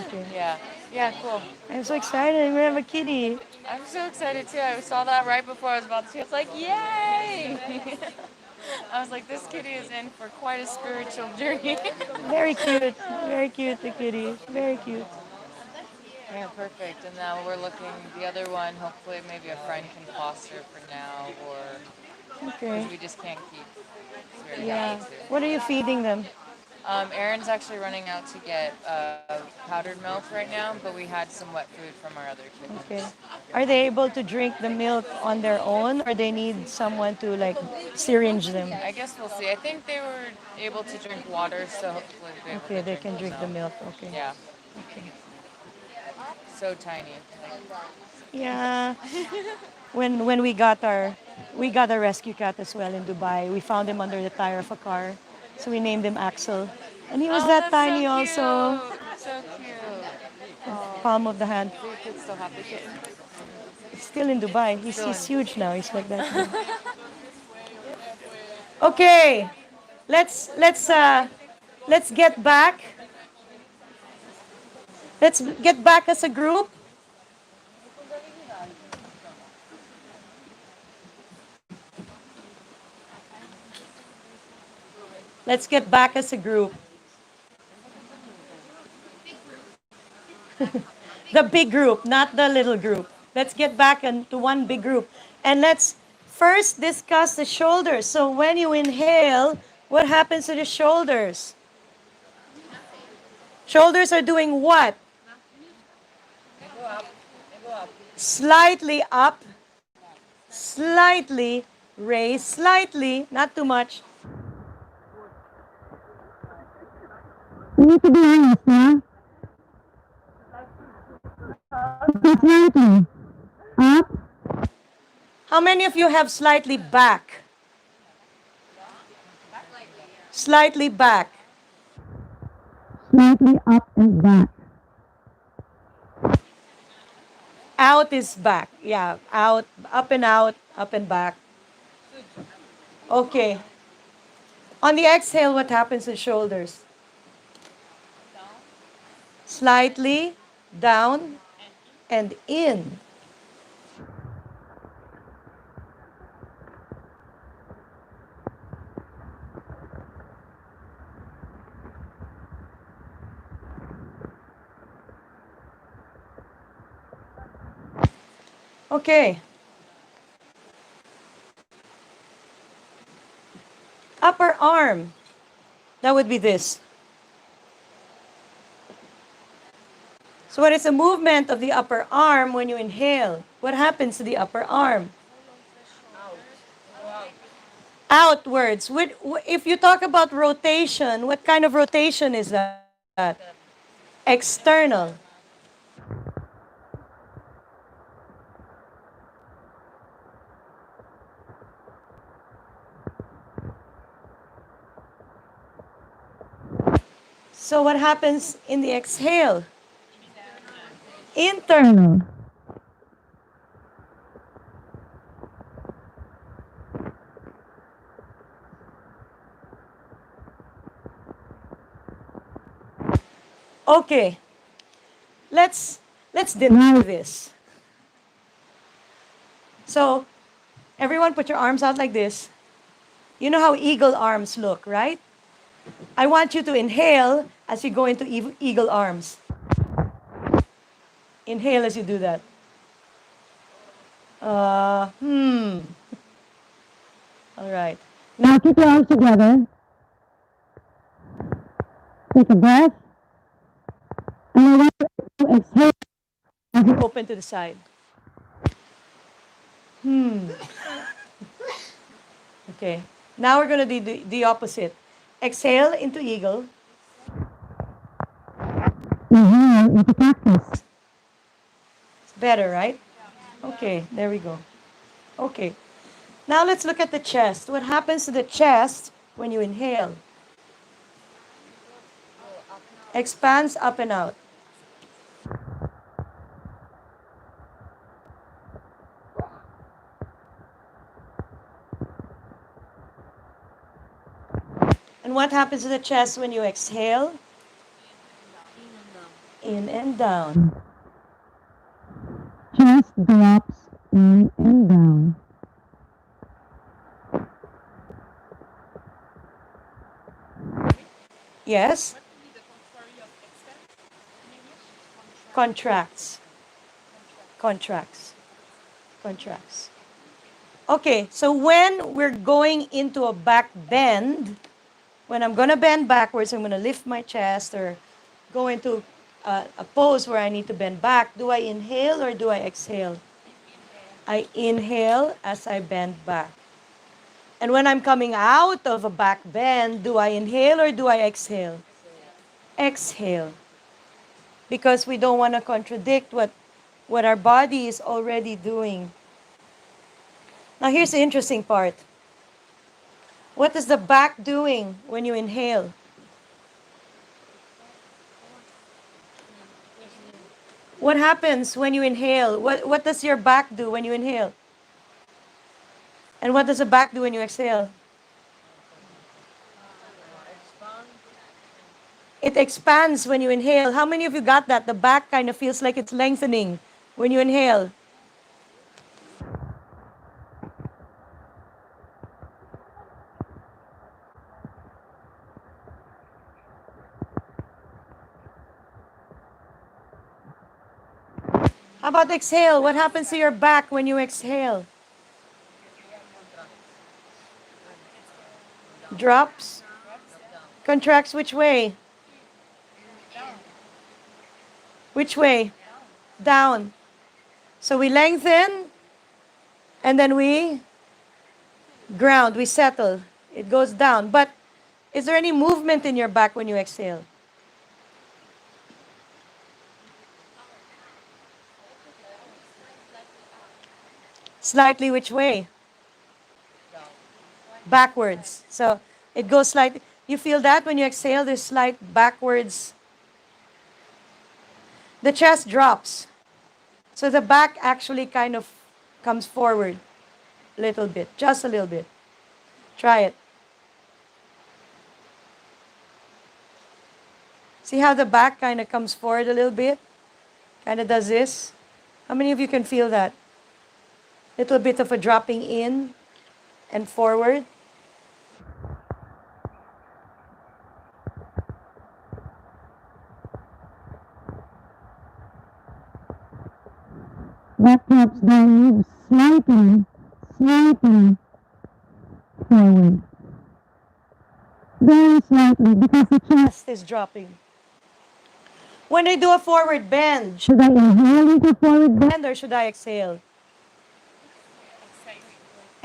Okay. yeah. Yeah, cool. I'm so excited. We have a kitty. I'm so excited too. I saw that right before I was about to. It's like, yay! I was like, this kitty is in for quite a spiritual journey. Very cute. Very cute, the kitty. Very cute. Yeah, perfect. And now we're looking the other one. Hopefully, maybe a friend can foster for now, or Okay. because we just can't keep. So we're Yeah. happy to. What are you feeding them? Aaron's actually running out to get powdered milk right now, but we had some wet food from our other Okay. chickens. Are they able to drink the milk on their own, or they need someone to like syringe them? I guess we'll see. I think they were able to drink water, so hopefully they'll be able Okay, to they drink can drink the milk. milk. Okay. Yeah, so tiny. Yeah. When we got our rescue cat as well in Dubai. We found him under the tire of a car, so we named him Axel, and he was Oh, that that's so tiny also, cute. So cute. palm of the hand. So your kids still have the kitten. It's still in Dubai. He's Still he's in. huge now. He's like that. Okay, let's get back. Let's get back as a group. Let's get back as a group. The big group, not the little group. Let's get back into one big group. And let's first discuss the shoulders. So when you inhale, what happens to the shoulders? Shoulders are doing what? Slightly up, slightly raise, slightly, not too much. You need to be honest, yeah? Slightly up. How many of you have slightly back? Slightly back. Slightly up and back. Out is back. Yeah, out, up and back. Okay. On the exhale, what happens to shoulders? Slightly down and in. Okay. Upper arm. That would be this. So what is the movement of the upper arm when you inhale? What happens to the upper arm? Outwards. If you talk about rotation, what kind of rotation is that? External. So what happens in the exhale? Internal. Okay. Let's deny this. So, everyone put your arms out like this. You know how eagle arms look, right? I want you to inhale as you go into eagle arms. Inhale as you do that. All right. Now keep your arms together. Take a breath. And I want you to exhale as you open to the side. Okay. Now we're going to do the opposite. Exhale into eagle. Inhale into cactus. It's better, right? Okay, there we go. Okay. Now let's look at the chest. What happens to the chest when you inhale? Expands up and out. And what happens to the chest when you exhale? In and down. Chest drops in and down. Yes? Contracts. Contracts. Contracts. Okay, so when we're going into a back bend, when I'm going to bend backwards, I'm going to lift my chest or go into a pose where I need to bend back. Do I inhale or do I exhale? I inhale as I bend back. And when I'm coming out of a back bend, do I inhale or do I exhale? Exhale. Because we don't want to contradict what our body is already doing. Now here's the interesting part. What is the back doing when you inhale? What happens when you inhale? What does your back do when you inhale? And what does the back do when you exhale? It expands when you inhale. How many of you got that? The back kind of feels like it's lengthening when you inhale. How about exhale? What happens to your back when you exhale? Drops. Contracts which way? Which way? Down. So we lengthen and then we ground, we settle. It goes down. But is there any movement in your back when you exhale? Slightly which way? Backwards. So it goes slightly. You feel that when you exhale, there's slight backwards. The chest drops. So the back actually kind of comes forward a little bit, just a little bit. Try it. See how the back kind of comes forward a little bit? Kind of does this. How many of you can feel that? Little bit of a dropping in and forward. That drops down, moves slightly forward. Very slightly because the chest is dropping. When I do a forward bend, should I inhale into forward bend or should I exhale?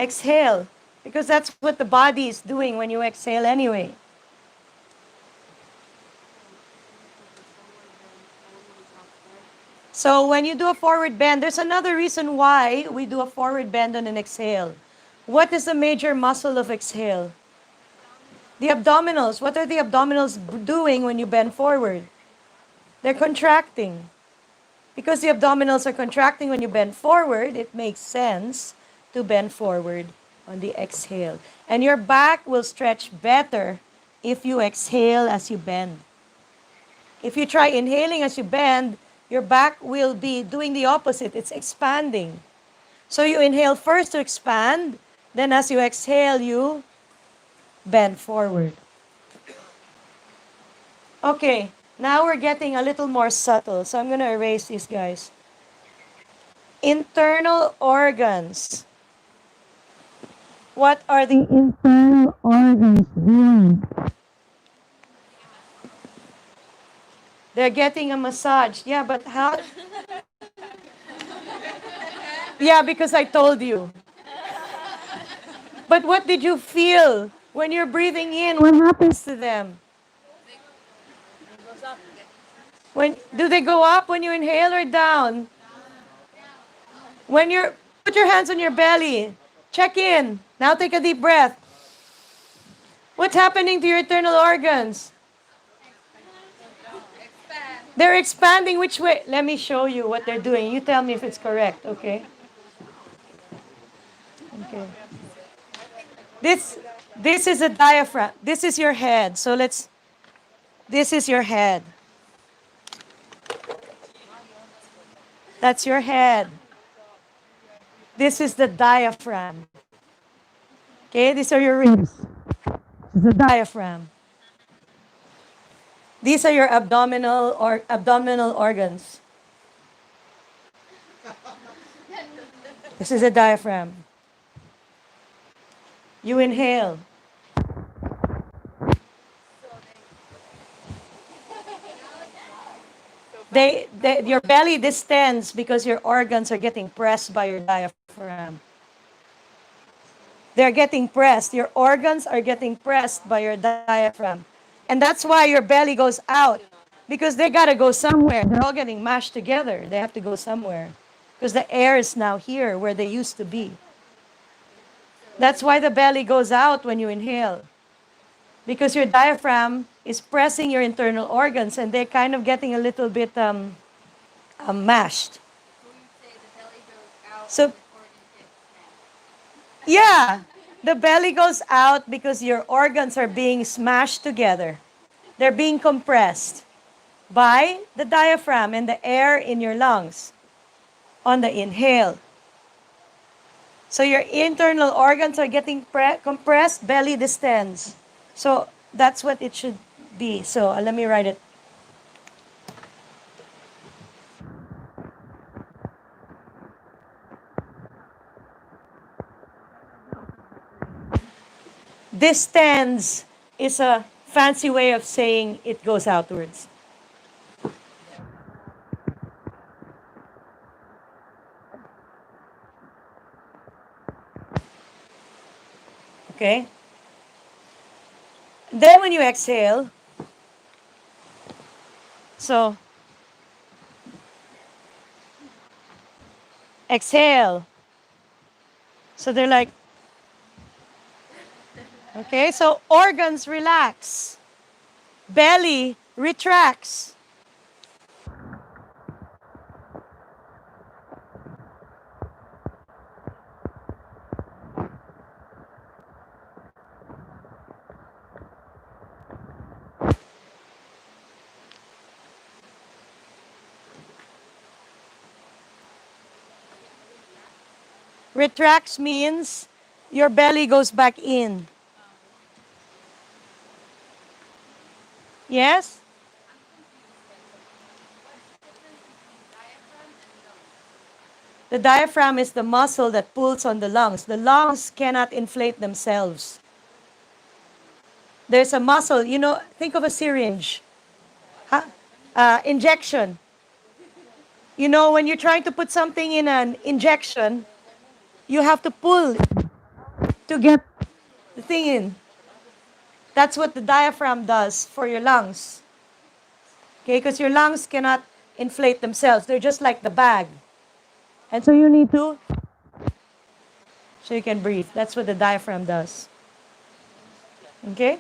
Exhale. Because that's what the body is doing when you exhale anyway. So when you do a forward bend, there's another reason why we do a forward bend on an exhale. What is the major muscle of exhale? The abdominals. What are the abdominals doing when you bend forward? They're contracting. Because the abdominals are contracting when you bend forward, it makes sense to bend forward on the exhale. And your back will stretch better if you exhale as you bend. If you try inhaling as you bend, your back will be doing the opposite. It's expanding. So you inhale first to expand, then as you exhale, you bend forward. Okay, now we're getting a little more subtle. So I'm going to erase these guys. Internal organs. What are the internal organs doing? They're getting a massage. Yeah, but how? Yeah, because I told you. But what did you feel when you're breathing in? What happens to them? Do they go up when you inhale or down? When you're put your hands on your belly. Check in. Now take a deep breath. What's happening to your internal organs? They're expanding which way? Let me show you what they're doing. You tell me if it's correct, okay? Okay. This is a diaphragm. This is your head. So this is your head. That's your head. This is the diaphragm. Okay, these are your ribs. This is the diaphragm. These are your abdominal organs. This is a diaphragm. You inhale. Your belly distends because your organs are getting pressed by your diaphragm. They're getting pressed. Your organs are getting pressed by your diaphragm. And that's why your belly goes out. Because they got to go somewhere. They're all getting mashed together. They have to go somewhere. Because the air is now here where they used to be. That's why the belly goes out when you inhale. Because your diaphragm is pressing your internal organs and they're kind of getting a little bit mashed. So you say the belly goes out So, and the organ gets smashed. yeah, the belly goes out because your organs are being smashed together. They're being compressed by the diaphragm and the air in your lungs on the inhale. So your internal organs are getting compressed, belly distends. So that's what it should be. So let me write it. Distends is a fancy way of saying it goes outwards. Okay? Then when you exhale, so exhale. So they're like, okay, so organs relax, belly retracts. Retracts means your belly goes back in. Yes? The diaphragm is the muscle that pulls on the lungs. The lungs cannot inflate themselves. There's a muscle, think of a syringe. Huh? Injection. When you're trying to put something in an injection, you have to pull to get the thing in. That's what the diaphragm does for your lungs. Okay, because your lungs cannot inflate themselves. They're just like the bag. And so you need to, so you can breathe. That's what the diaphragm does. Okay?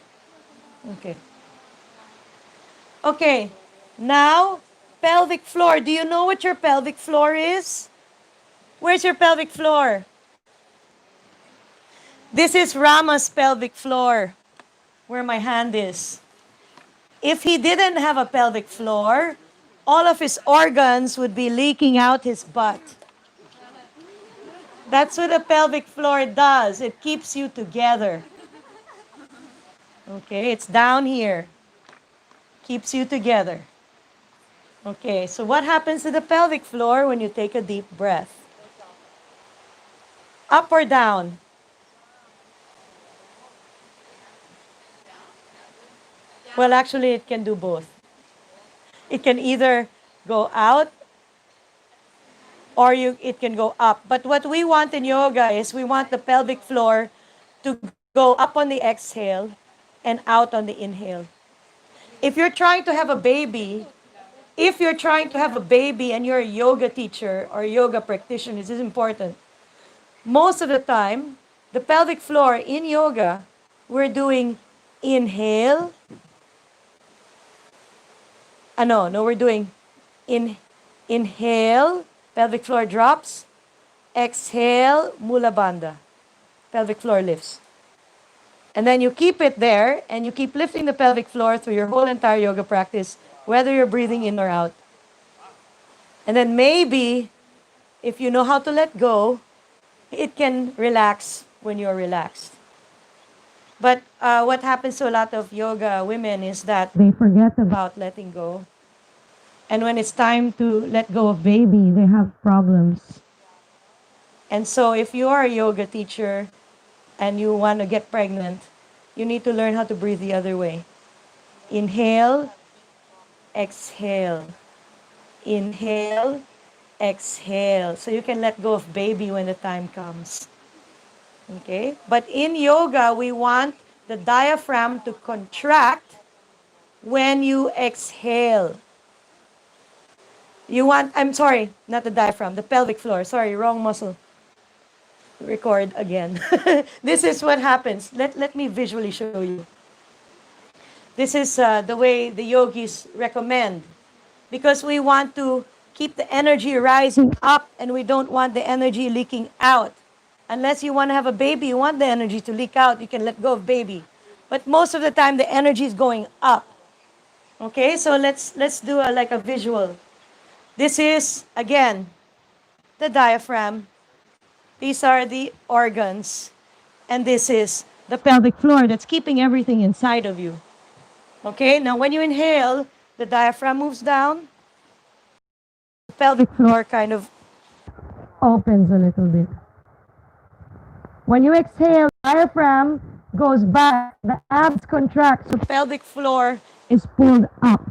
Okay. Okay, now pelvic floor. Do you know what your pelvic floor is? Where's your pelvic floor? This is Rama's pelvic floor, where my hand is. If he didn't have a pelvic floor, all of his organs would be leaking out his butt. That's what a pelvic floor does. It keeps you together. Okay, it's down here. Keeps you together. Okay, so what happens to the pelvic floor when you take a deep breath? Up or down? Well, actually, it can do both. It can either go out or it can go up. But what we want in yoga is we want the pelvic floor to go up on the exhale and out on the inhale. If you're trying to have a baby, and you're a yoga teacher or yoga practitioner, this is important. Most of the time, the pelvic floor in yoga, we're doing inhale. We're doing inhale, pelvic floor drops. Exhale, mula bandha, pelvic floor lifts. And then you keep it there and you keep lifting the pelvic floor through your whole entire yoga practice, whether you're breathing in or out. And then maybe if you know how to let go, it can relax when you're relaxed. But what happens to a lot of yoga women is that they forget about letting go. And when it's time to let go of baby, they have problems. And so if you are a yoga teacher and you want to get pregnant, you need to learn how to breathe the other way. Inhale, exhale. Inhale, exhale. So you can let go of baby when the time comes. Okay? But in yoga, we want the diaphragm to contract when you exhale. You want, I'm sorry, not the diaphragm, the pelvic floor. Sorry, wrong muscle. Record again. This is what happens. Let me visually show you. This is the way the yogis recommend. Because we want to keep the energy rising up and we don't want the energy leaking out. Unless you want to have a baby, you want the energy to leak out, you can let go of baby. But most of the time, the energy is going up. Okay, so let's do like a visual. This is, again, the diaphragm. These are the organs. And this is the pelvic floor that's keeping everything inside of you. Okay, now when you inhale, the diaphragm moves down. The pelvic floor kind of opens a little bit. When you exhale, diaphragm goes back, the abs contract, so pelvic floor is pulled up.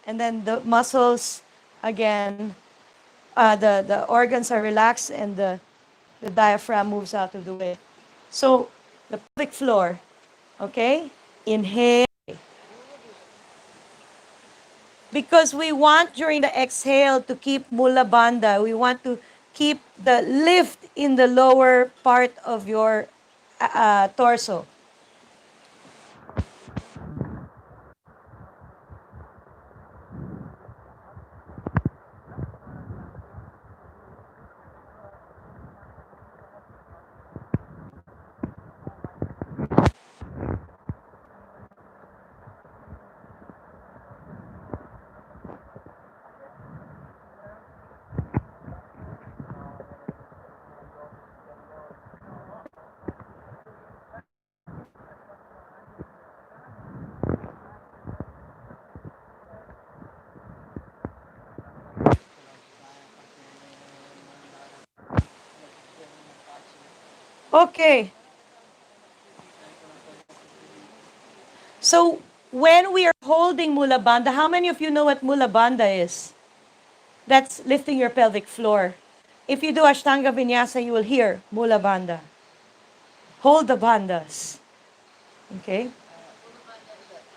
And then the muscles, again, the organs are relaxed and the diaphragm moves out of the way. So the pelvic floor, okay? Inhale. Because we want during the exhale to keep mula bandha, we want to keep the lift in the lower part of your torso. Okay. So when we are holding mula bandha, how many of you know what mula bandha is? That's lifting your pelvic floor. If you do Ashtanga Vinyasa, you will hear mula bandha. Hold the bandhas. Okay?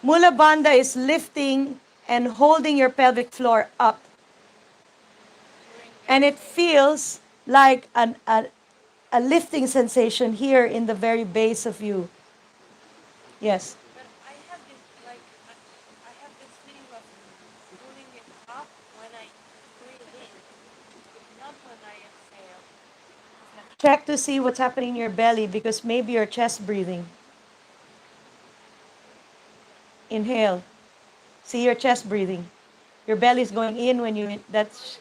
Mula bandha is lifting and holding your pelvic floor up. And it feels like a lifting sensation here in the very base of you. Yes. But I have this I have this feeling of pulling it up when I breathe in, not when I exhale. Check to see what's happening in your belly because maybe you're chest breathing. Inhale. See your chest breathing. Your belly is going in when you, that's,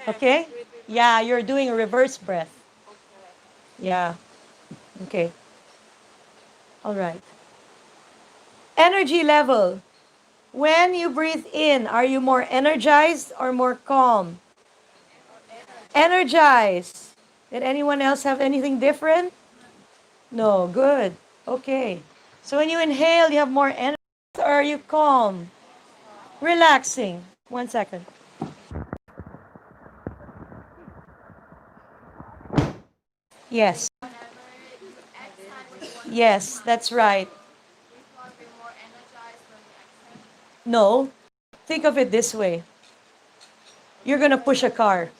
okay? Yeah, you're doing a reverse breath. Yeah. Okay. All right. Energy level. When you breathe in, are you more energized or more calm? Energized. Did anyone else have anything different? No, good. Okay. So when you inhale, you have more energy or are you calm? Relaxing. 1 second. Yes. Yes, that's right. No. Think of it this way. You're going to push a car.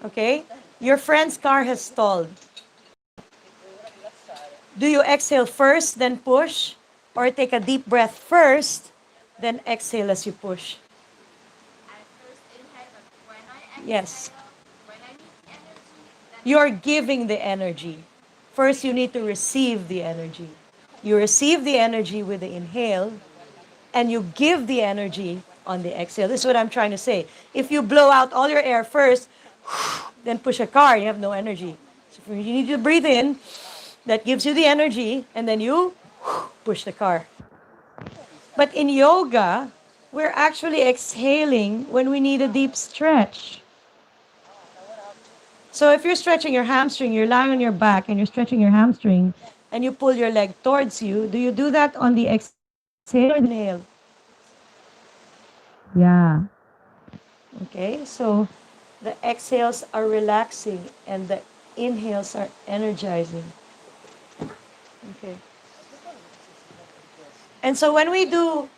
Okay? Your friend's car has stalled. Do you exhale first, then push? Or take a deep breath first, then exhale as you push? Yes. You're giving the energy. First, you need to receive the energy. You receive the energy with the inhale, and you give the energy on the exhale. This is what I'm trying to say. If you blow out all your air first, then push a car, you have no energy. So you need to breathe in, that gives you the energy, and then you push the car. But in yoga, we're actually exhaling when we need a deep stretch. So if you're stretching your hamstring, you're lying on your back and you're stretching your hamstring, and you pull your leg towards you, do you do that on the exhale or the inhale? Yeah. Okay, so the exhales are relaxing and the inhales are energizing. Okay. And so when we do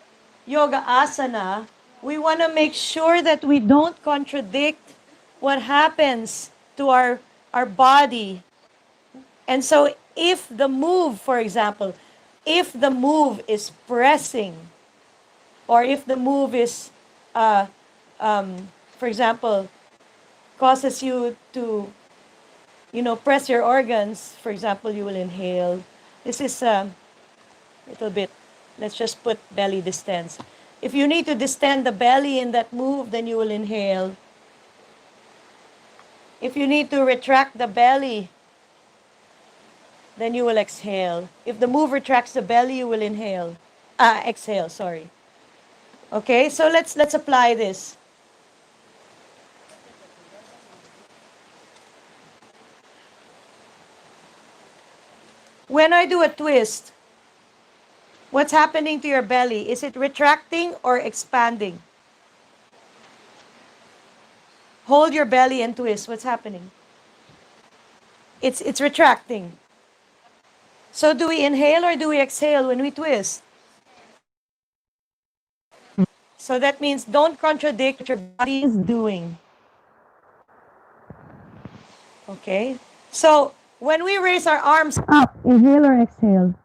yoga asana, we want to make sure that we don't contradict what happens to our body. And so if the move, for example, if the move is pressing, or if the move is, uh, for example, causes you to, press your organs, for example, you will inhale. This is a little bit, let's just put belly distance. If you need to distend the belly in that move, then you will inhale. If you need to retract the belly, then you will exhale. If the move retracts the belly, you will inhale. Exhale, sorry. Okay, so let's apply this. When I do a twist, what's happening to your belly? Is it retracting or expanding? Hold your belly and twist. What's happening? It's retracting. So do we inhale or do we exhale when we twist? So that means don't contradict what your body is doing. Okay? So when we raise our arms up, inhale or exhale?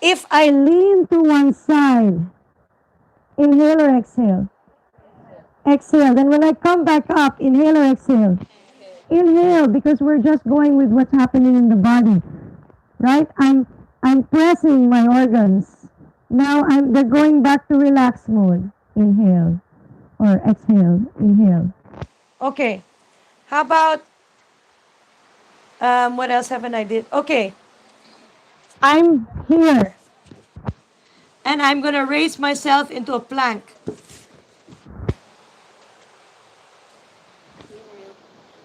If I lean to one side, inhale or exhale? Exhale. Then when I come back up, inhale or exhale? Inhale, because we're just going with what's happening in the body. Right? I'm pressing my organs. Now they're going back to relax mode. Inhale or exhale. Inhale. Okay. How about what else haven't I did? Okay. I'm here. And I'm gonna raise myself into a plank.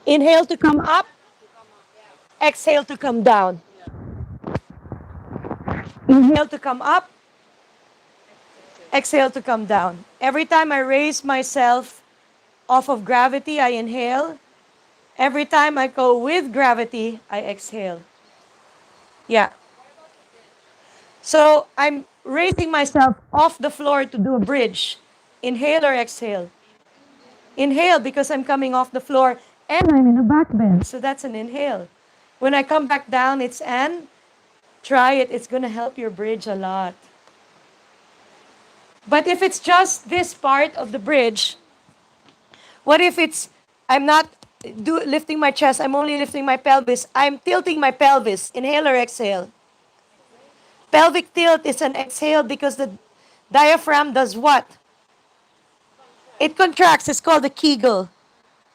Inhale to come up. Exhale to come down. Inhale to come up. Exhale to come down. Every time I raise myself off of gravity, I inhale. Every time I go with gravity, I exhale. Yeah. So I'm raising myself off the floor to do a bridge. Inhale or exhale? Inhale, because I'm coming off the floor and I'm in a back bend. So that's an inhale. When I come back down, it's an. Try it. It's going to help your bridge a lot. But if it's just this part of the bridge, what if I'm not lifting my chest, I'm only lifting my pelvis. I'm tilting my pelvis. Inhale or exhale? Pelvic tilt is an exhale because the diaphragm does what? It contracts. It's called the Kegel.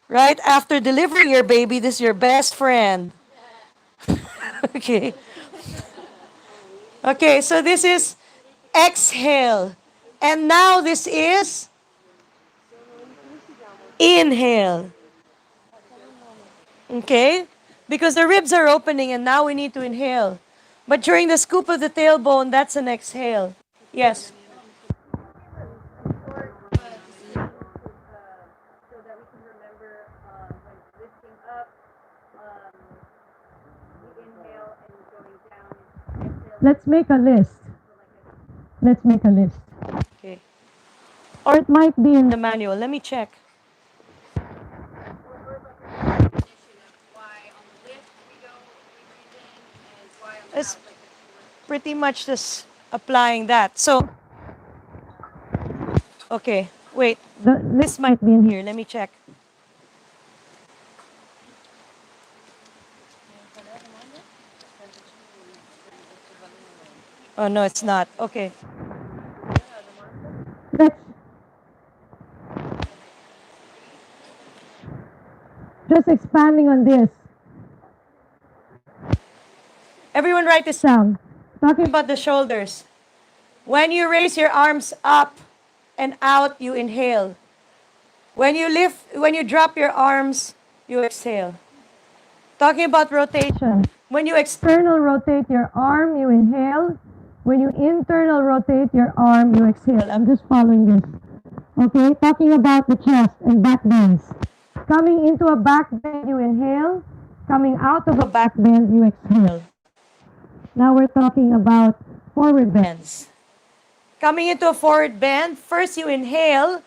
Right? After delivering your baby, this is your best friend. Okay. Okay, so this is exhale. And now this is inhale. Okay? Because the ribs are opening and now we need to inhale. But during the scoop of the tailbone, that's an exhale. Yes. Let's make a list. Let's make a list. Okay. Or it might be in the manual. Let me check. It's pretty much just applying that. So, okay, wait. This might be in here. Let me check. Oh, no, it's not. Okay. Let's just expanding on this. Everyone write this down. Talking about the shoulders. When you raise your arms up and out, you inhale. When you drop your arms, you exhale. Talking about rotation. When you external rotate your arm, you inhale. When you internal rotate your arm, you exhale. I'm just following this. Okay, talking about the chest and back bends. Coming into a back bend, you inhale. Coming out of a back bend, you exhale. Now we're talking about forward bends. Coming into a forward bend, first you inhale,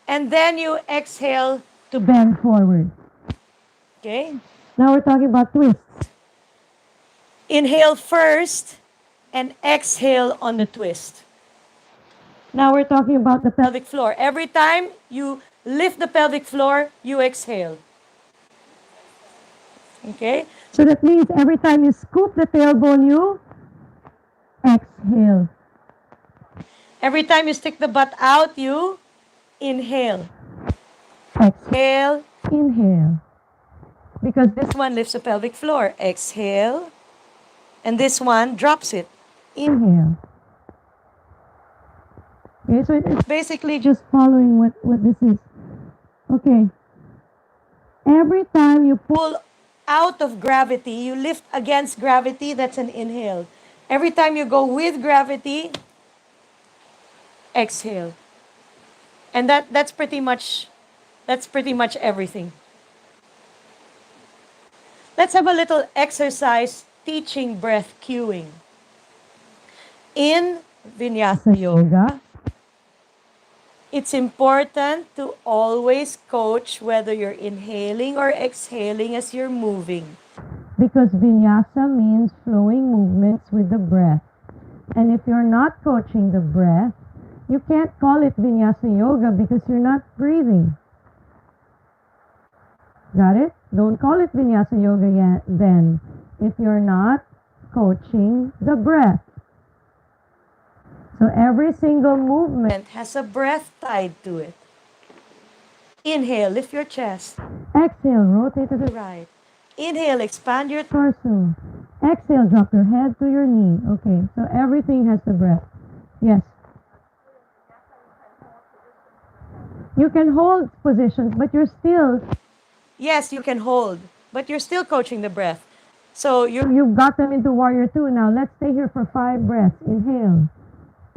and then you exhale to bend forward. Okay? Now we're talking about twists. Inhale first and exhale on the twist. Now we're talking about the pelvic floor. Every time you lift the pelvic floor, you exhale. Okay? So that means every time you scoop the tailbone, you exhale. Every time you stick the butt out, you inhale. Exhale, inhale. Because this one lifts the pelvic floor. Exhale. And this one drops it. Inhale. Okay, so it's basically just following what this is. Okay. Every time you pull out of gravity, you lift against gravity, that's an inhale. Every time you go with gravity, exhale. And that's pretty much everything. Let's have a little exercise teaching breath cueing. In Vinyasa yoga, it's important to always coach whether you're inhaling or exhaling as you're moving. Because Vinyasa means flowing movements with the breath. And if you're not coaching the breath, you can't call it Vinyasa yoga because you're not breathing. Got it? Don't call it Vinyasa yoga yet then if you're not coaching the breath. So every single movement has a breath tied to it. Inhale, lift your chest. Exhale, rotate to the right. Inhale, expand your torso. Exhale, drop your head to your knee. Okay, so everything has the breath. Yes. You can hold positions, but you're still... Yes, you can hold, but you're still coaching the breath. So you've got them into Warrior 2 now. Let's stay here for 5 breaths. Inhale.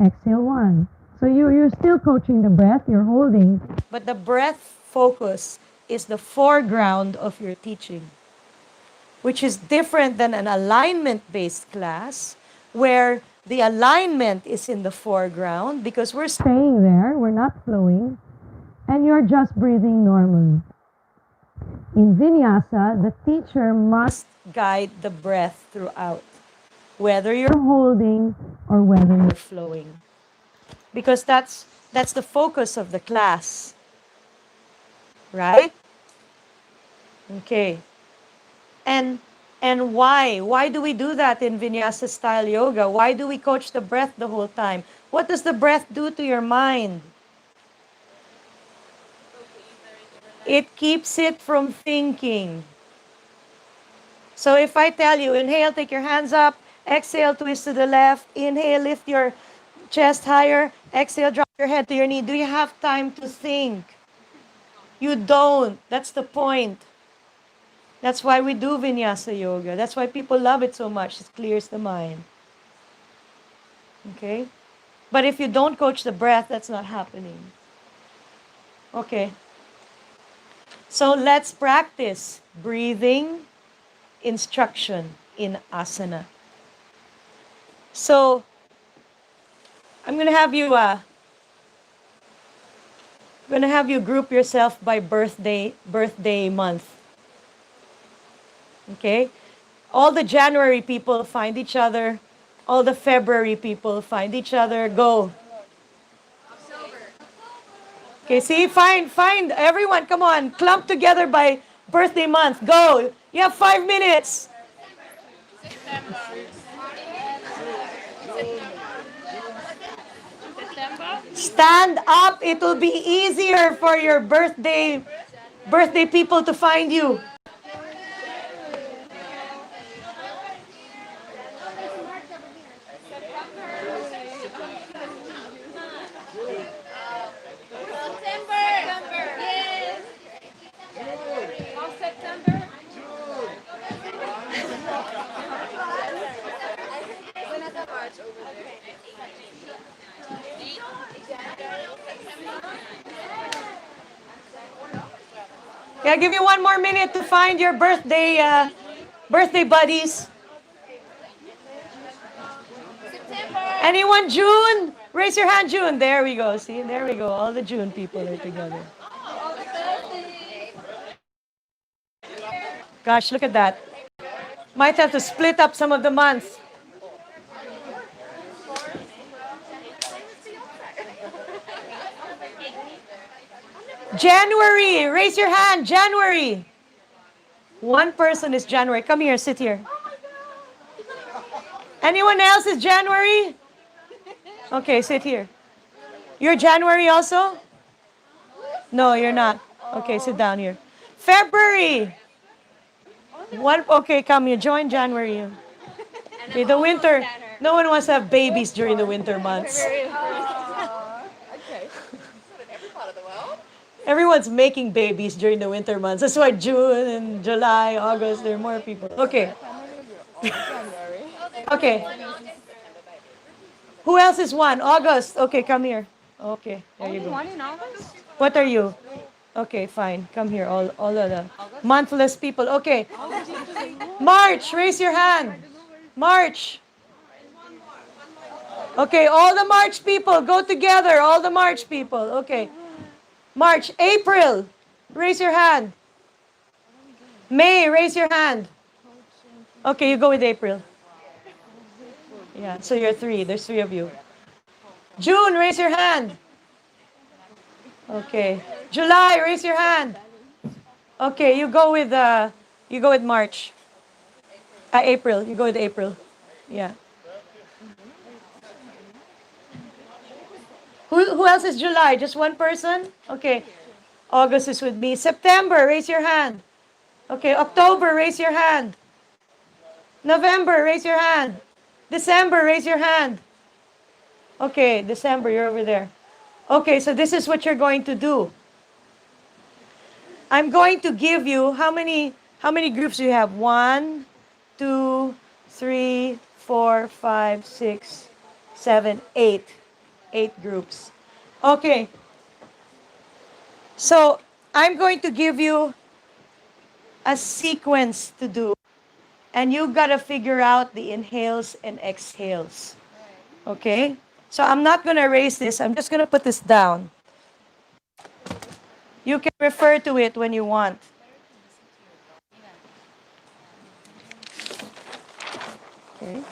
Exhale 1. So you're still coaching the breath, you're holding. But the breath focus is the foreground of your teaching, which is different than an alignment-based class where the alignment is in the foreground because we're staying there, we're not flowing, and you're just breathing normally. In Vinyasa, the teacher must guide the breath throughout, whether you're holding or whether you're flowing. Because that's the focus of the class. Right? Okay. And why? Why do we do that in Vinyasa style yoga? Why do we coach the breath the whole time? What does the breath do to your mind? It keeps it from thinking. So if I tell you, inhale, take your hands up, exhale, twist to the left, inhale, lift your chest higher, exhale, drop your head to your knee. Do you have time to think? You don't. That's the point. That's why we do Vinyasa yoga. That's why people love it so much. It clears the mind. Okay? But if you don't coach the breath, that's not happening. Okay. So let's practice breathing instruction in asana. So I'm going to have you group yourself by birthday month. Okay? All the January people find each other. All the February people find each other. Go. Okay, see, find everyone, come on, clump together by birthday month. Go. You have 5 minutes. Stand up. It will be easier for your birthday people to find you. Yeah, I'll give you one more minute to find your birthday buddies. Anyone June? Raise your hand, June. There we go. See, there we go. All the June people are together. Gosh, look at that. Might have to split up some of the months. January, raise your hand. January. One person is January. Come here, sit here. Anyone else is January? Okay, sit here. You're January also? No, you're not. Okay, sit down here. February. One. Okay, come here. Join January. Okay, the winter. No one wants to have babies during the winter months. Everyone's making babies during the winter months. That's why June and July, August, there are more people. Okay. Okay. Who else is one? August. Okay, come here. Okay, there you go. What are you? Okay, fine. Come here, all of the monthless people. Okay. March, raise your hand. March. Okay, all the March people, go together. All the March people. Okay. March. April, raise your hand. May, raise your hand. Okay, you go with April. Yeah, so you're three. There's three of you. June, raise your hand. Okay. July, raise your hand. Okay, you go with March. April. You go with April. Yeah. Who else is July? Just one person? Okay. August is with me. September, raise your hand. Okay, October, raise your hand. November, raise your hand. December, raise your hand. Okay, December, you're over there. Okay, so this is what you're going to do. I'm going to give you, how many groups do you have? 1, 2, 3, 4, 5, 6, 7, 8. 8 groups. Okay. So I'm going to give you a sequence to do. And you gotta figure out the inhales and exhales. Okay? So I'm not gonna erase this. I'm just gonna put this down. You can refer to it when you want. Okay.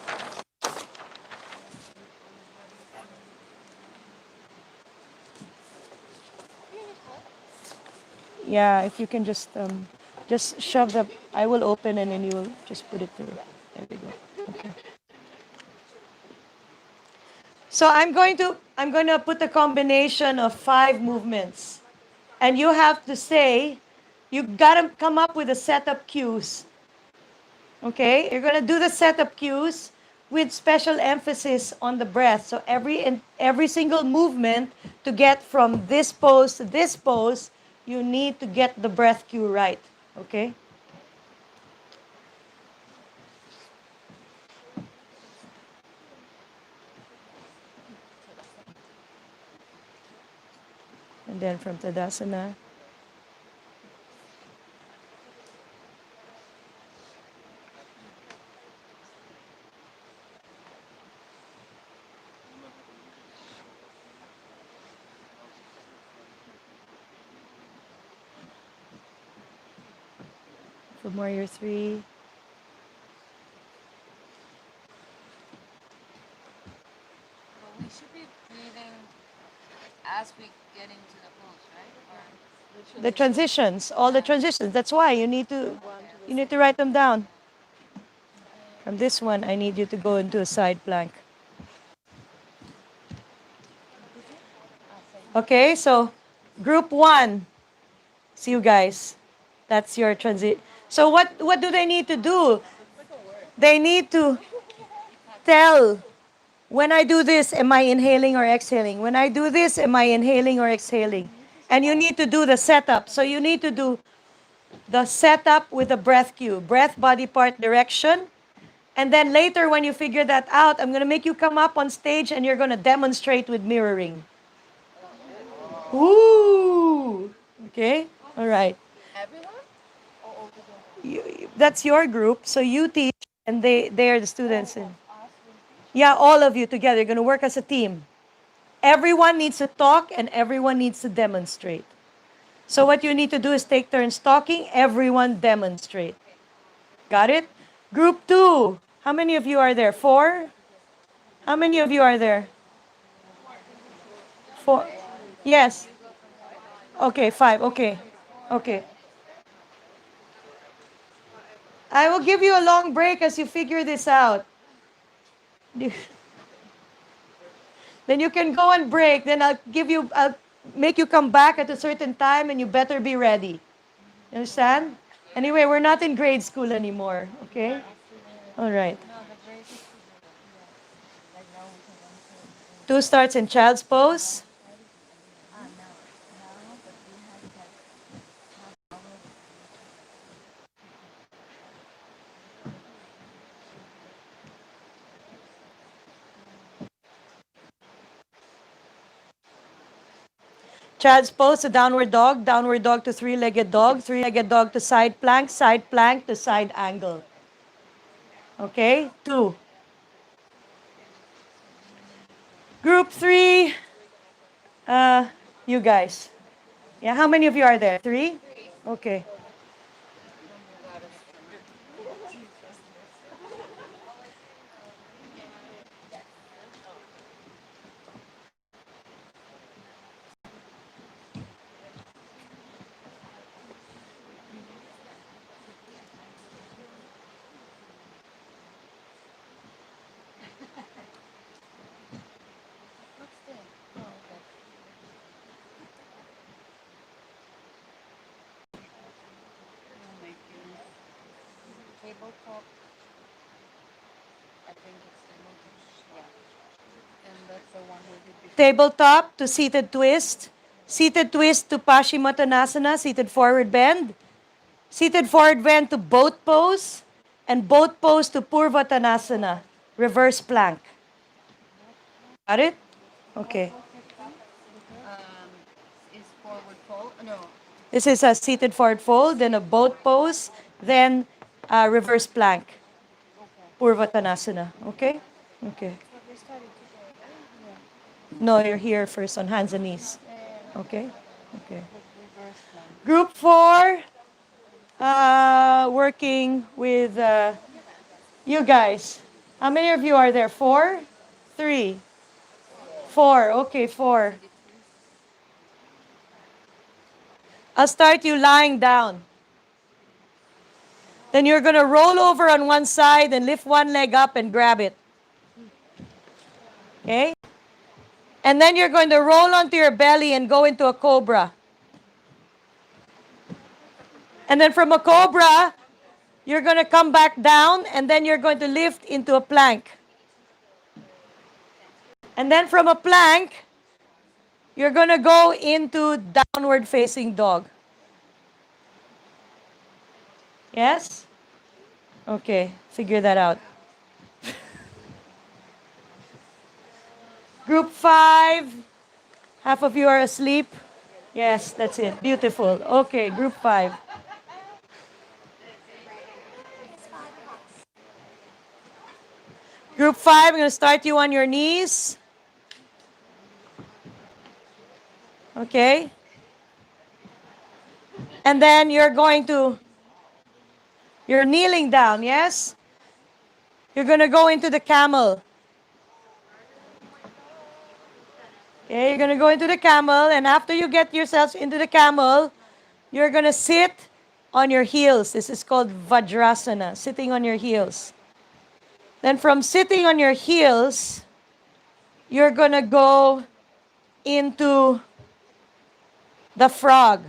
Yeah, if you can just shove the, I will open and then you will just put it through. There we go. Okay. So I'm going to put a combination of 5 movements. And you have to say, you gotta come up with a setup cues. Okay? You're gonna do the setup cues with special emphasis on the breath. So every single movement to get from this pose to this pose, you need to get the breath cue right. Okay? And then from Tadasana. From Warrior 3. We should be breathing as we get into the pose, right? Or The transitions, all the transitions. That's why you need to write them down. From this one, I need you to go into a side plank. Okay, so group 1. See you guys. That's your transit. So what do they need to do? They need to tell, when I do this, am I inhaling or exhaling? When I do this, am I inhaling or exhaling? And you need to do the setup. So you need to do the setup with the breath cue, breath, body part, direction. And then later, when you figure that out, I'm going to make you come up on stage and you're going to demonstrate with mirroring. Ooh. Okay? All right. That's your group. So you teach and they are the students. And yeah, all of you together. You're going to work as a team. Everyone needs to talk and everyone needs to demonstrate. So what you need to do is take turns talking, everyone demonstrate. Got it? Group 2. How many of you are there? 4? How many of you are there? 4. Yes. Okay, 5. Okay. Okay. I will give you a long break as you figure this out. Then you can go and break. Then I'll make you come back at a certain time and you better be ready. You understand? Anyway, we're not in grade school anymore. Okay? All right. 2 starts in child's pose. Child's pose to downward dog to three-legged dog to side plank to side angle. Okay? 2. Group 3, you guys. Yeah, how many of you are there? 3? Okay. Tabletop. I think it's tabletop. Yeah. And that's the one we did before. Tabletop to seated twist. Seated twist to Paschimottanasana, seated forward bend. Seated forward bend to boat pose. And boat pose to Purvattanasana, reverse plank. Got it? Okay. Is forward fold? No. This is a seated forward fold, then a boat pose, then a reverse plank. Purvattanasana. Okay? Okay. No, you're here first on hands and knees. Okay? Okay. Group 4, working with you guys. How many of you are there? 4? 3? 4. Okay, 4. I'll start you lying down. Then you're going to roll over on one side and lift one leg up and grab it. Okay? And then you're going to roll onto your belly and go into a cobra. And then from a cobra, you're going to come back down and then you're going to lift into a plank. And then from a plank, you're going to go into downward facing dog. Yes? Okay, figure that out. Group 5, half of you are asleep. Yes, that's it. Beautiful. Okay, group 5. Group 5, I'm going to start you on your knees. Okay? And then you're kneeling down, yes? You're going to go into the camel. Okay, you're going to go into the camel, and after you get yourselves into the camel, you're going to sit on your heels. This is called Vajrasana, sitting on your heels. Then from sitting on your heels, you're going to go into The frog.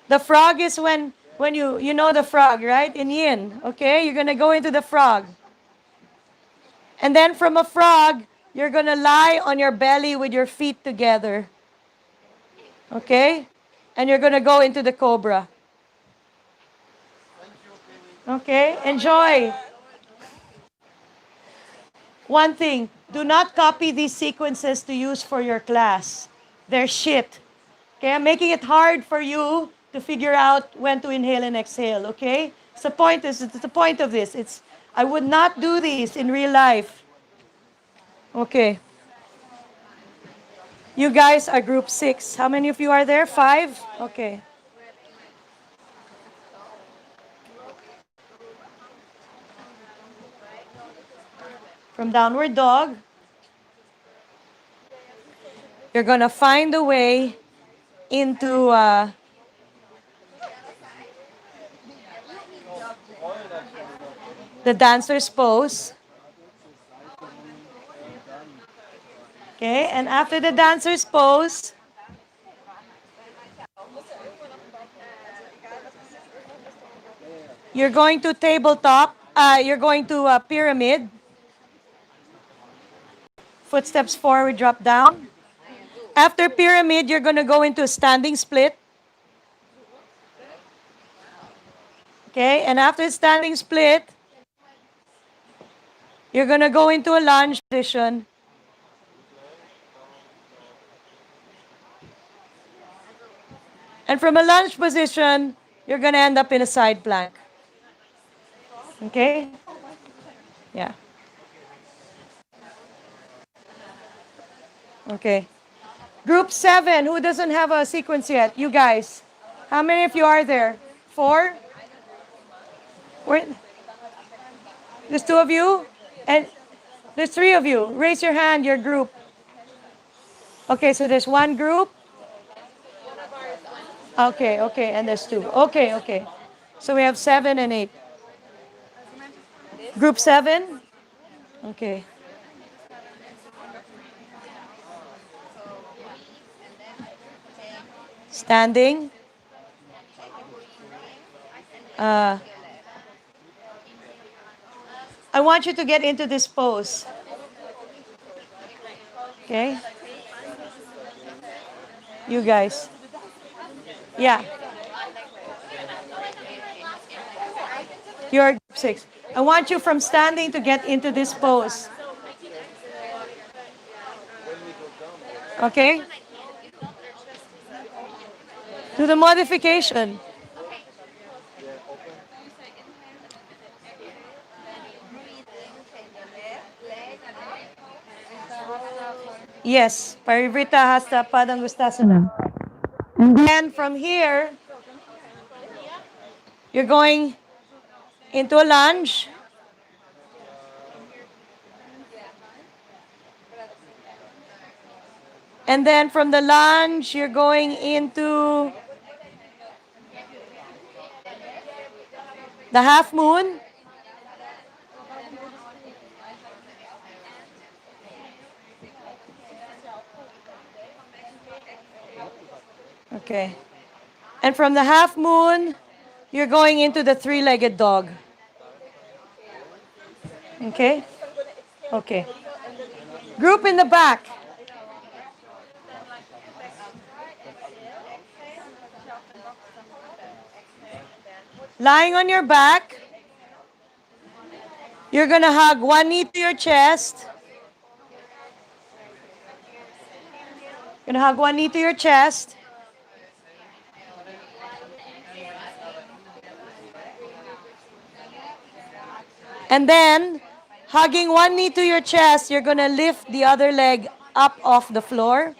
The frog is when you know the frog, right? In yin, okay? You're going to go into the frog. And then from a frog, you're going to lie on your belly with your feet together. Okay? And you're going to go into the cobra. Okay? Enjoy. One thing, do not copy these sequences to use for your class. They're shit. Okay? I'm making it hard for you to figure out when to inhale and exhale, okay? It's the point of this. I would not do these in real life. Okay. You guys are group 6. How many of you are there? 5? Okay. From downward dog, you're going to find a way into the dancer's pose. Okay, and after the dancer's pose, you're going to tabletop, you're going to pyramid. Footsteps forward, drop down. After pyramid, you're going to go into a standing split. Okay, and after standing split, you're going to go into a lunge position. And from a lunge position, you're going to end up in a side plank. Okay? Yeah. Okay. Group 7, who doesn't have a sequence yet? You guys. How many of you are there? 4? Where? There's 2 of you? And there's 3 of you. Raise your hand, your group. Okay, so there's 1 group. Okay, okay, and there's 2. Okay, okay. So we have 7 and 8. Group 7? Okay. Standing. I want you to get into this pose. Okay? You guys. Yeah. You're group 6. I want you from standing to get into this pose. Okay? Do the modification. Yes, Parivrita Hasta Padangustasana. And then from here, you're going into a lunge. And then from the lunge, you're going into the half moon. Okay. And from the half moon, you're going into the 3-legged dog. Okay? Okay. Group in the back. Lying on your back, you're going to hug one knee to your chest. You're going to hug one knee to your chest. And then, hugging one knee to your chest, you're going to lift the other leg up off the floor.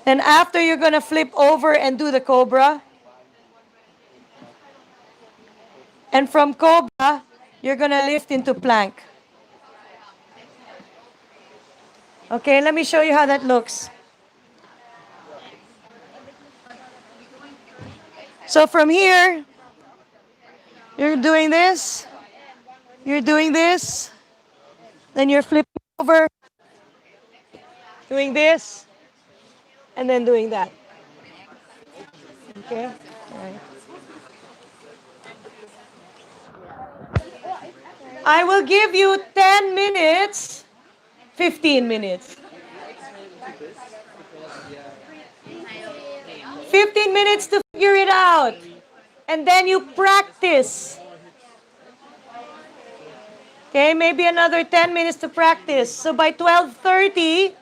Then after, you're going to flip over and do the cobra. And from cobra, you're going to lift into plank. Okay, let me show you how that looks. So from here, you're doing this. You're doing this, then you're flipping over, doing this, and then doing that. Okay? All right. I will give you 10 minutes, 15 minutes. 15 minutes to figure it out. And then you practice. Okay, maybe another 10 minutes to practice. So by 12:30,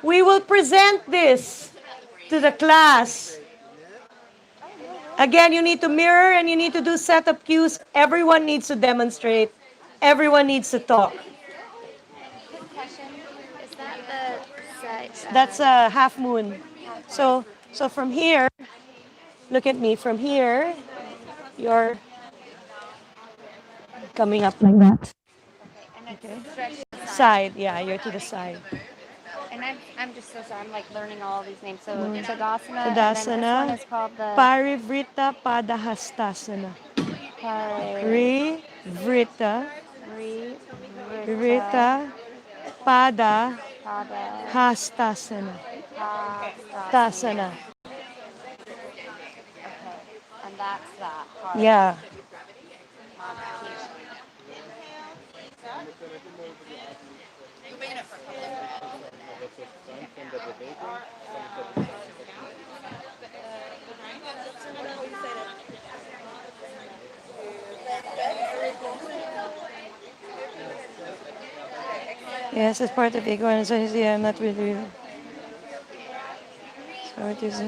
we will present this to the class. Again, you need to mirror and you need to do setup cues. Everyone needs to demonstrate. Everyone needs to talk. Quick question. Is that the side? That's a half moon. So from here, look at me. From here, you're coming up like that. And it's Okay. stretched to the side. Side, yeah, you're to the side. And I'm just so sorry. I'm like learning all these names. So Tadasana, and then this one Tadasana, is called the Parivrita Padahastasana. Parivrita, Parivrita Vrita, Pada, Pada Hastasana. Hastasana. Tasana. Okay. And that's that part. Yeah. Modification. Yes, it's part of ego, and so yeah, I'm not really. So it is.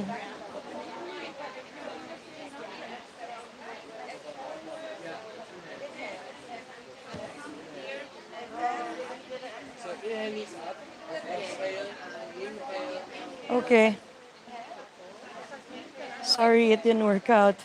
Okay. Sorry, it didn't work out.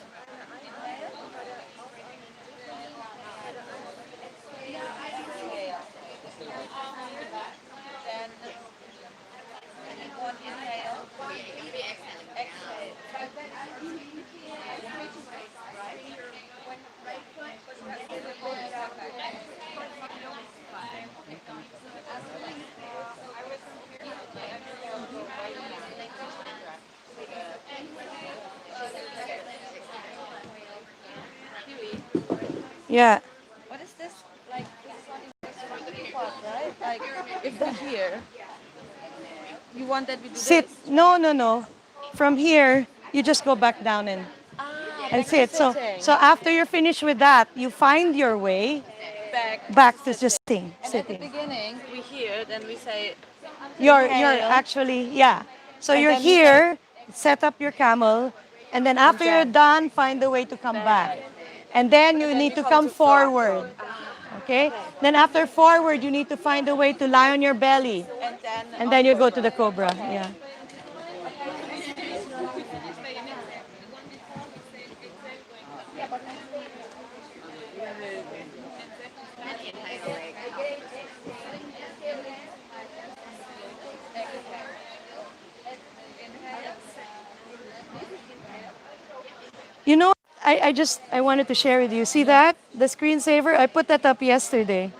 Yeah. What is this? Like, this is not in this part, right? Like, if we're here, you want that we do Sit. this? No. From here, you just go back down and Back to sit. So sitting. after you're finished with that, you find your way back to just sitting. And at the Sitting. beginning, we hear, then we say, You're inhale. actually, yeah. So And you're then we say- here, set up your camel, and then after you're then- done, find a way to come back. And then you need to come forward. Okay? Then after forward, you need to find a way to lie on your belly. And then you go to the cobra. Yeah. You know, I wanted to share with you. See that? The screensaver? I put that up yesterday.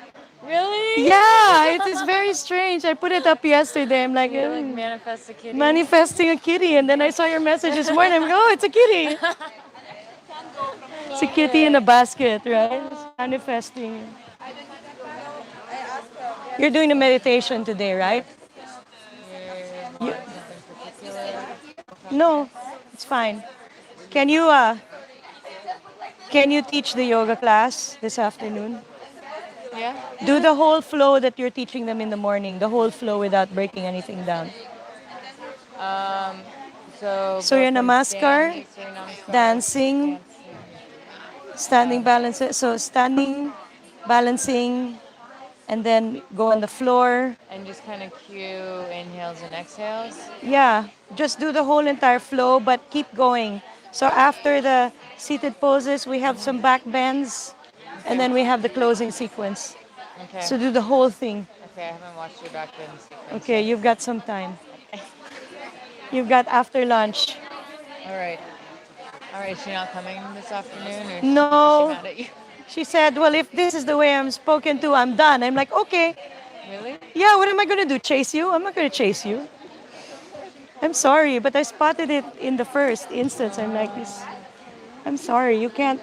Really? Yeah, it is very strange. I put it up yesterday. I'm like, You like manifest a kitty? manifesting a kitty. And then I saw your message this morning. I'm like, oh, it's a kitty. It's a kitty in a basket, right? It's manifesting. You're doing the meditation today, right? You want something particular? No, it's fine. Can you teach the yoga class this afternoon? Yeah? Do the whole flow that you're teaching them in the morning, the whole flow without breaking anything down. So Surya go from Namaskar, Surya Namaskar, dancing, standing balance. So standing, balancing, and then go on the floor. and just kind of cue inhales and exhales. Yeah, just do the whole entire flow, but keep going. So after the seated poses, we have some back bends, and then we have the closing sequence. Okay. So do the whole thing. Okay, I haven't watched your back bend sequence. Okay, you've got some time. You've got after lunch. All right. All right, is she not coming this afternoon, or is No. she mad at you? She said, well, if this is the way I'm spoken to, I'm done. I'm like, okay. Really? Yeah, what am I going to do? Chase you? I'm not going to chase you. I'm sorry, but I spotted it in the first instance. I'm like this. I'm sorry, you can't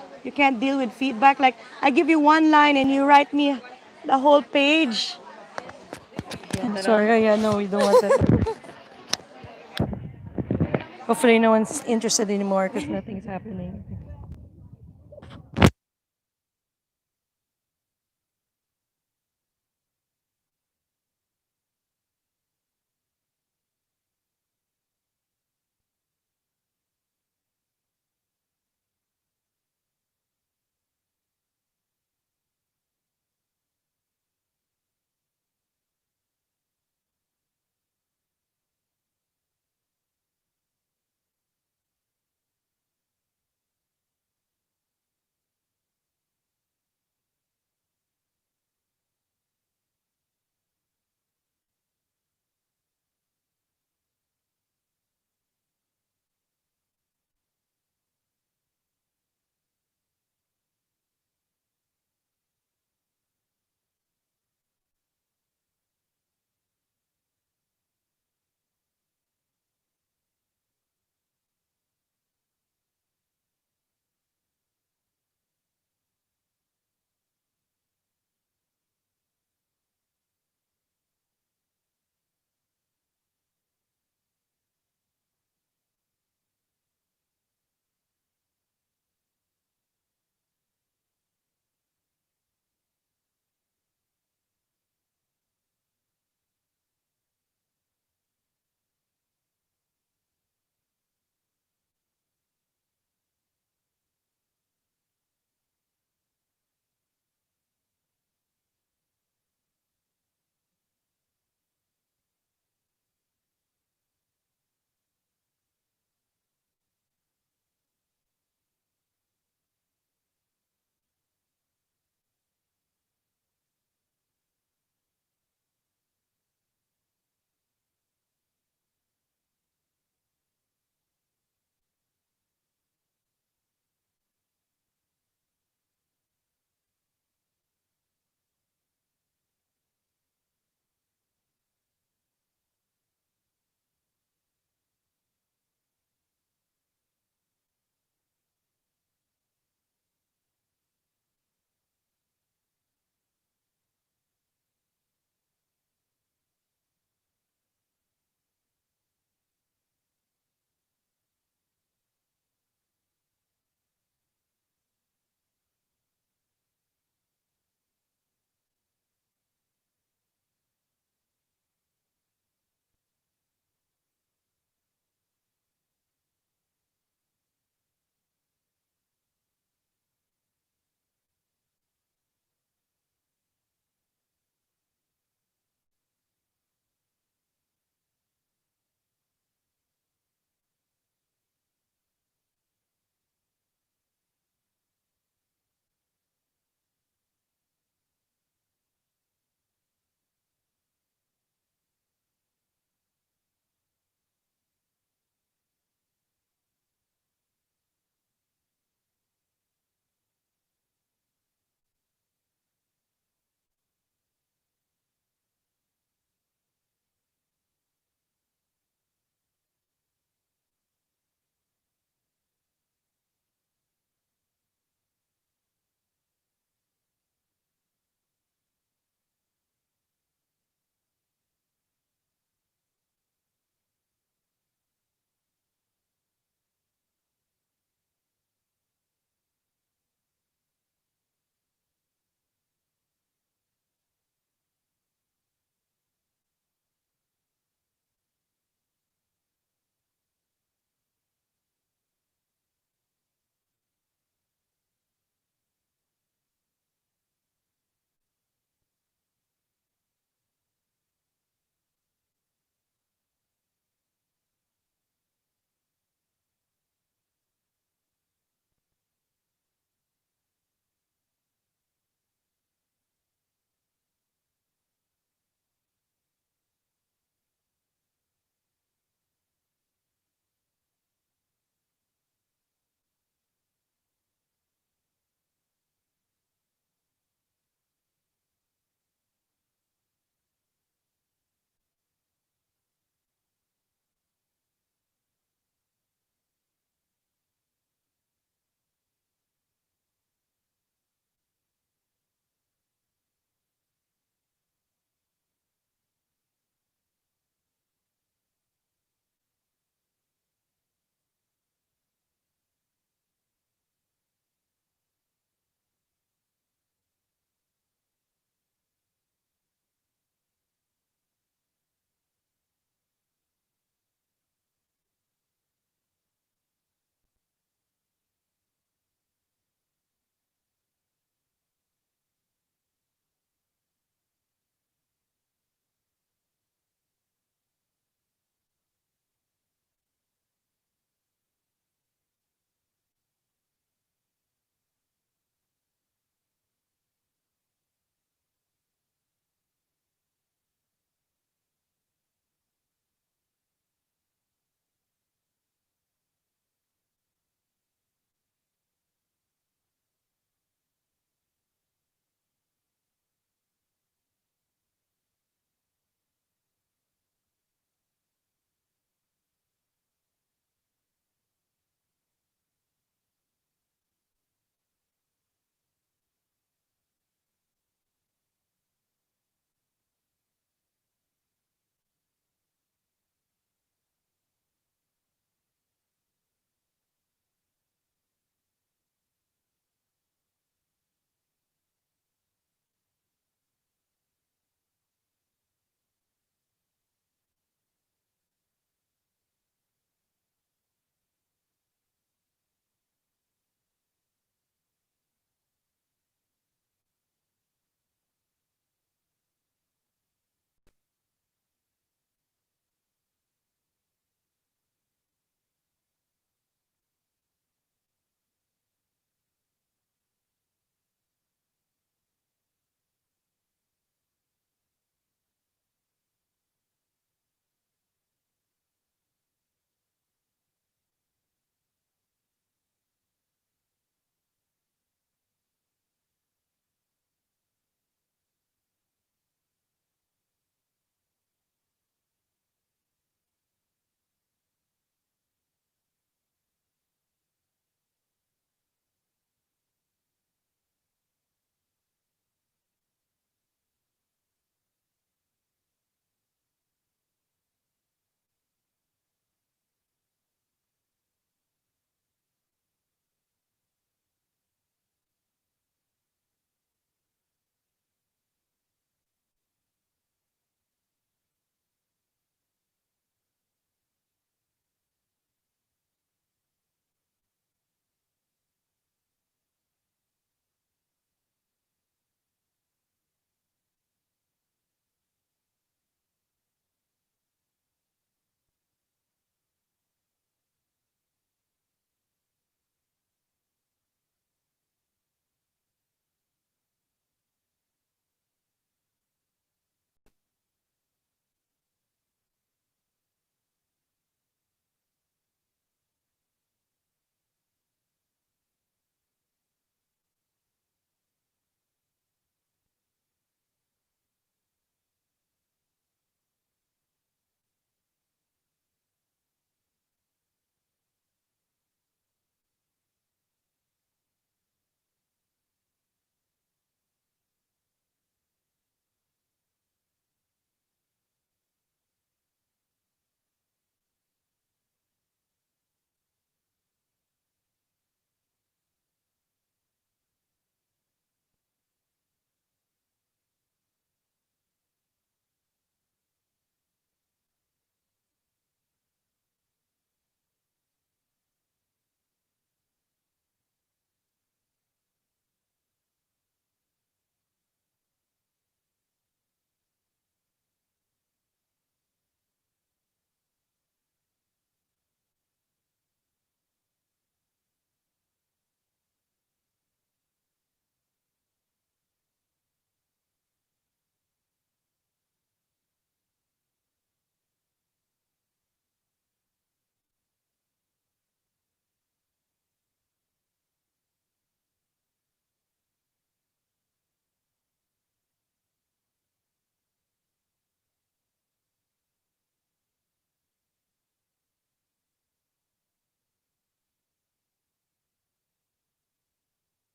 deal with feedback. Like I give you one line and you write me the whole page. I'm sorry. Oh, yeah, no, we don't want that. Hopefully, no one's interested anymore because nothing's happening.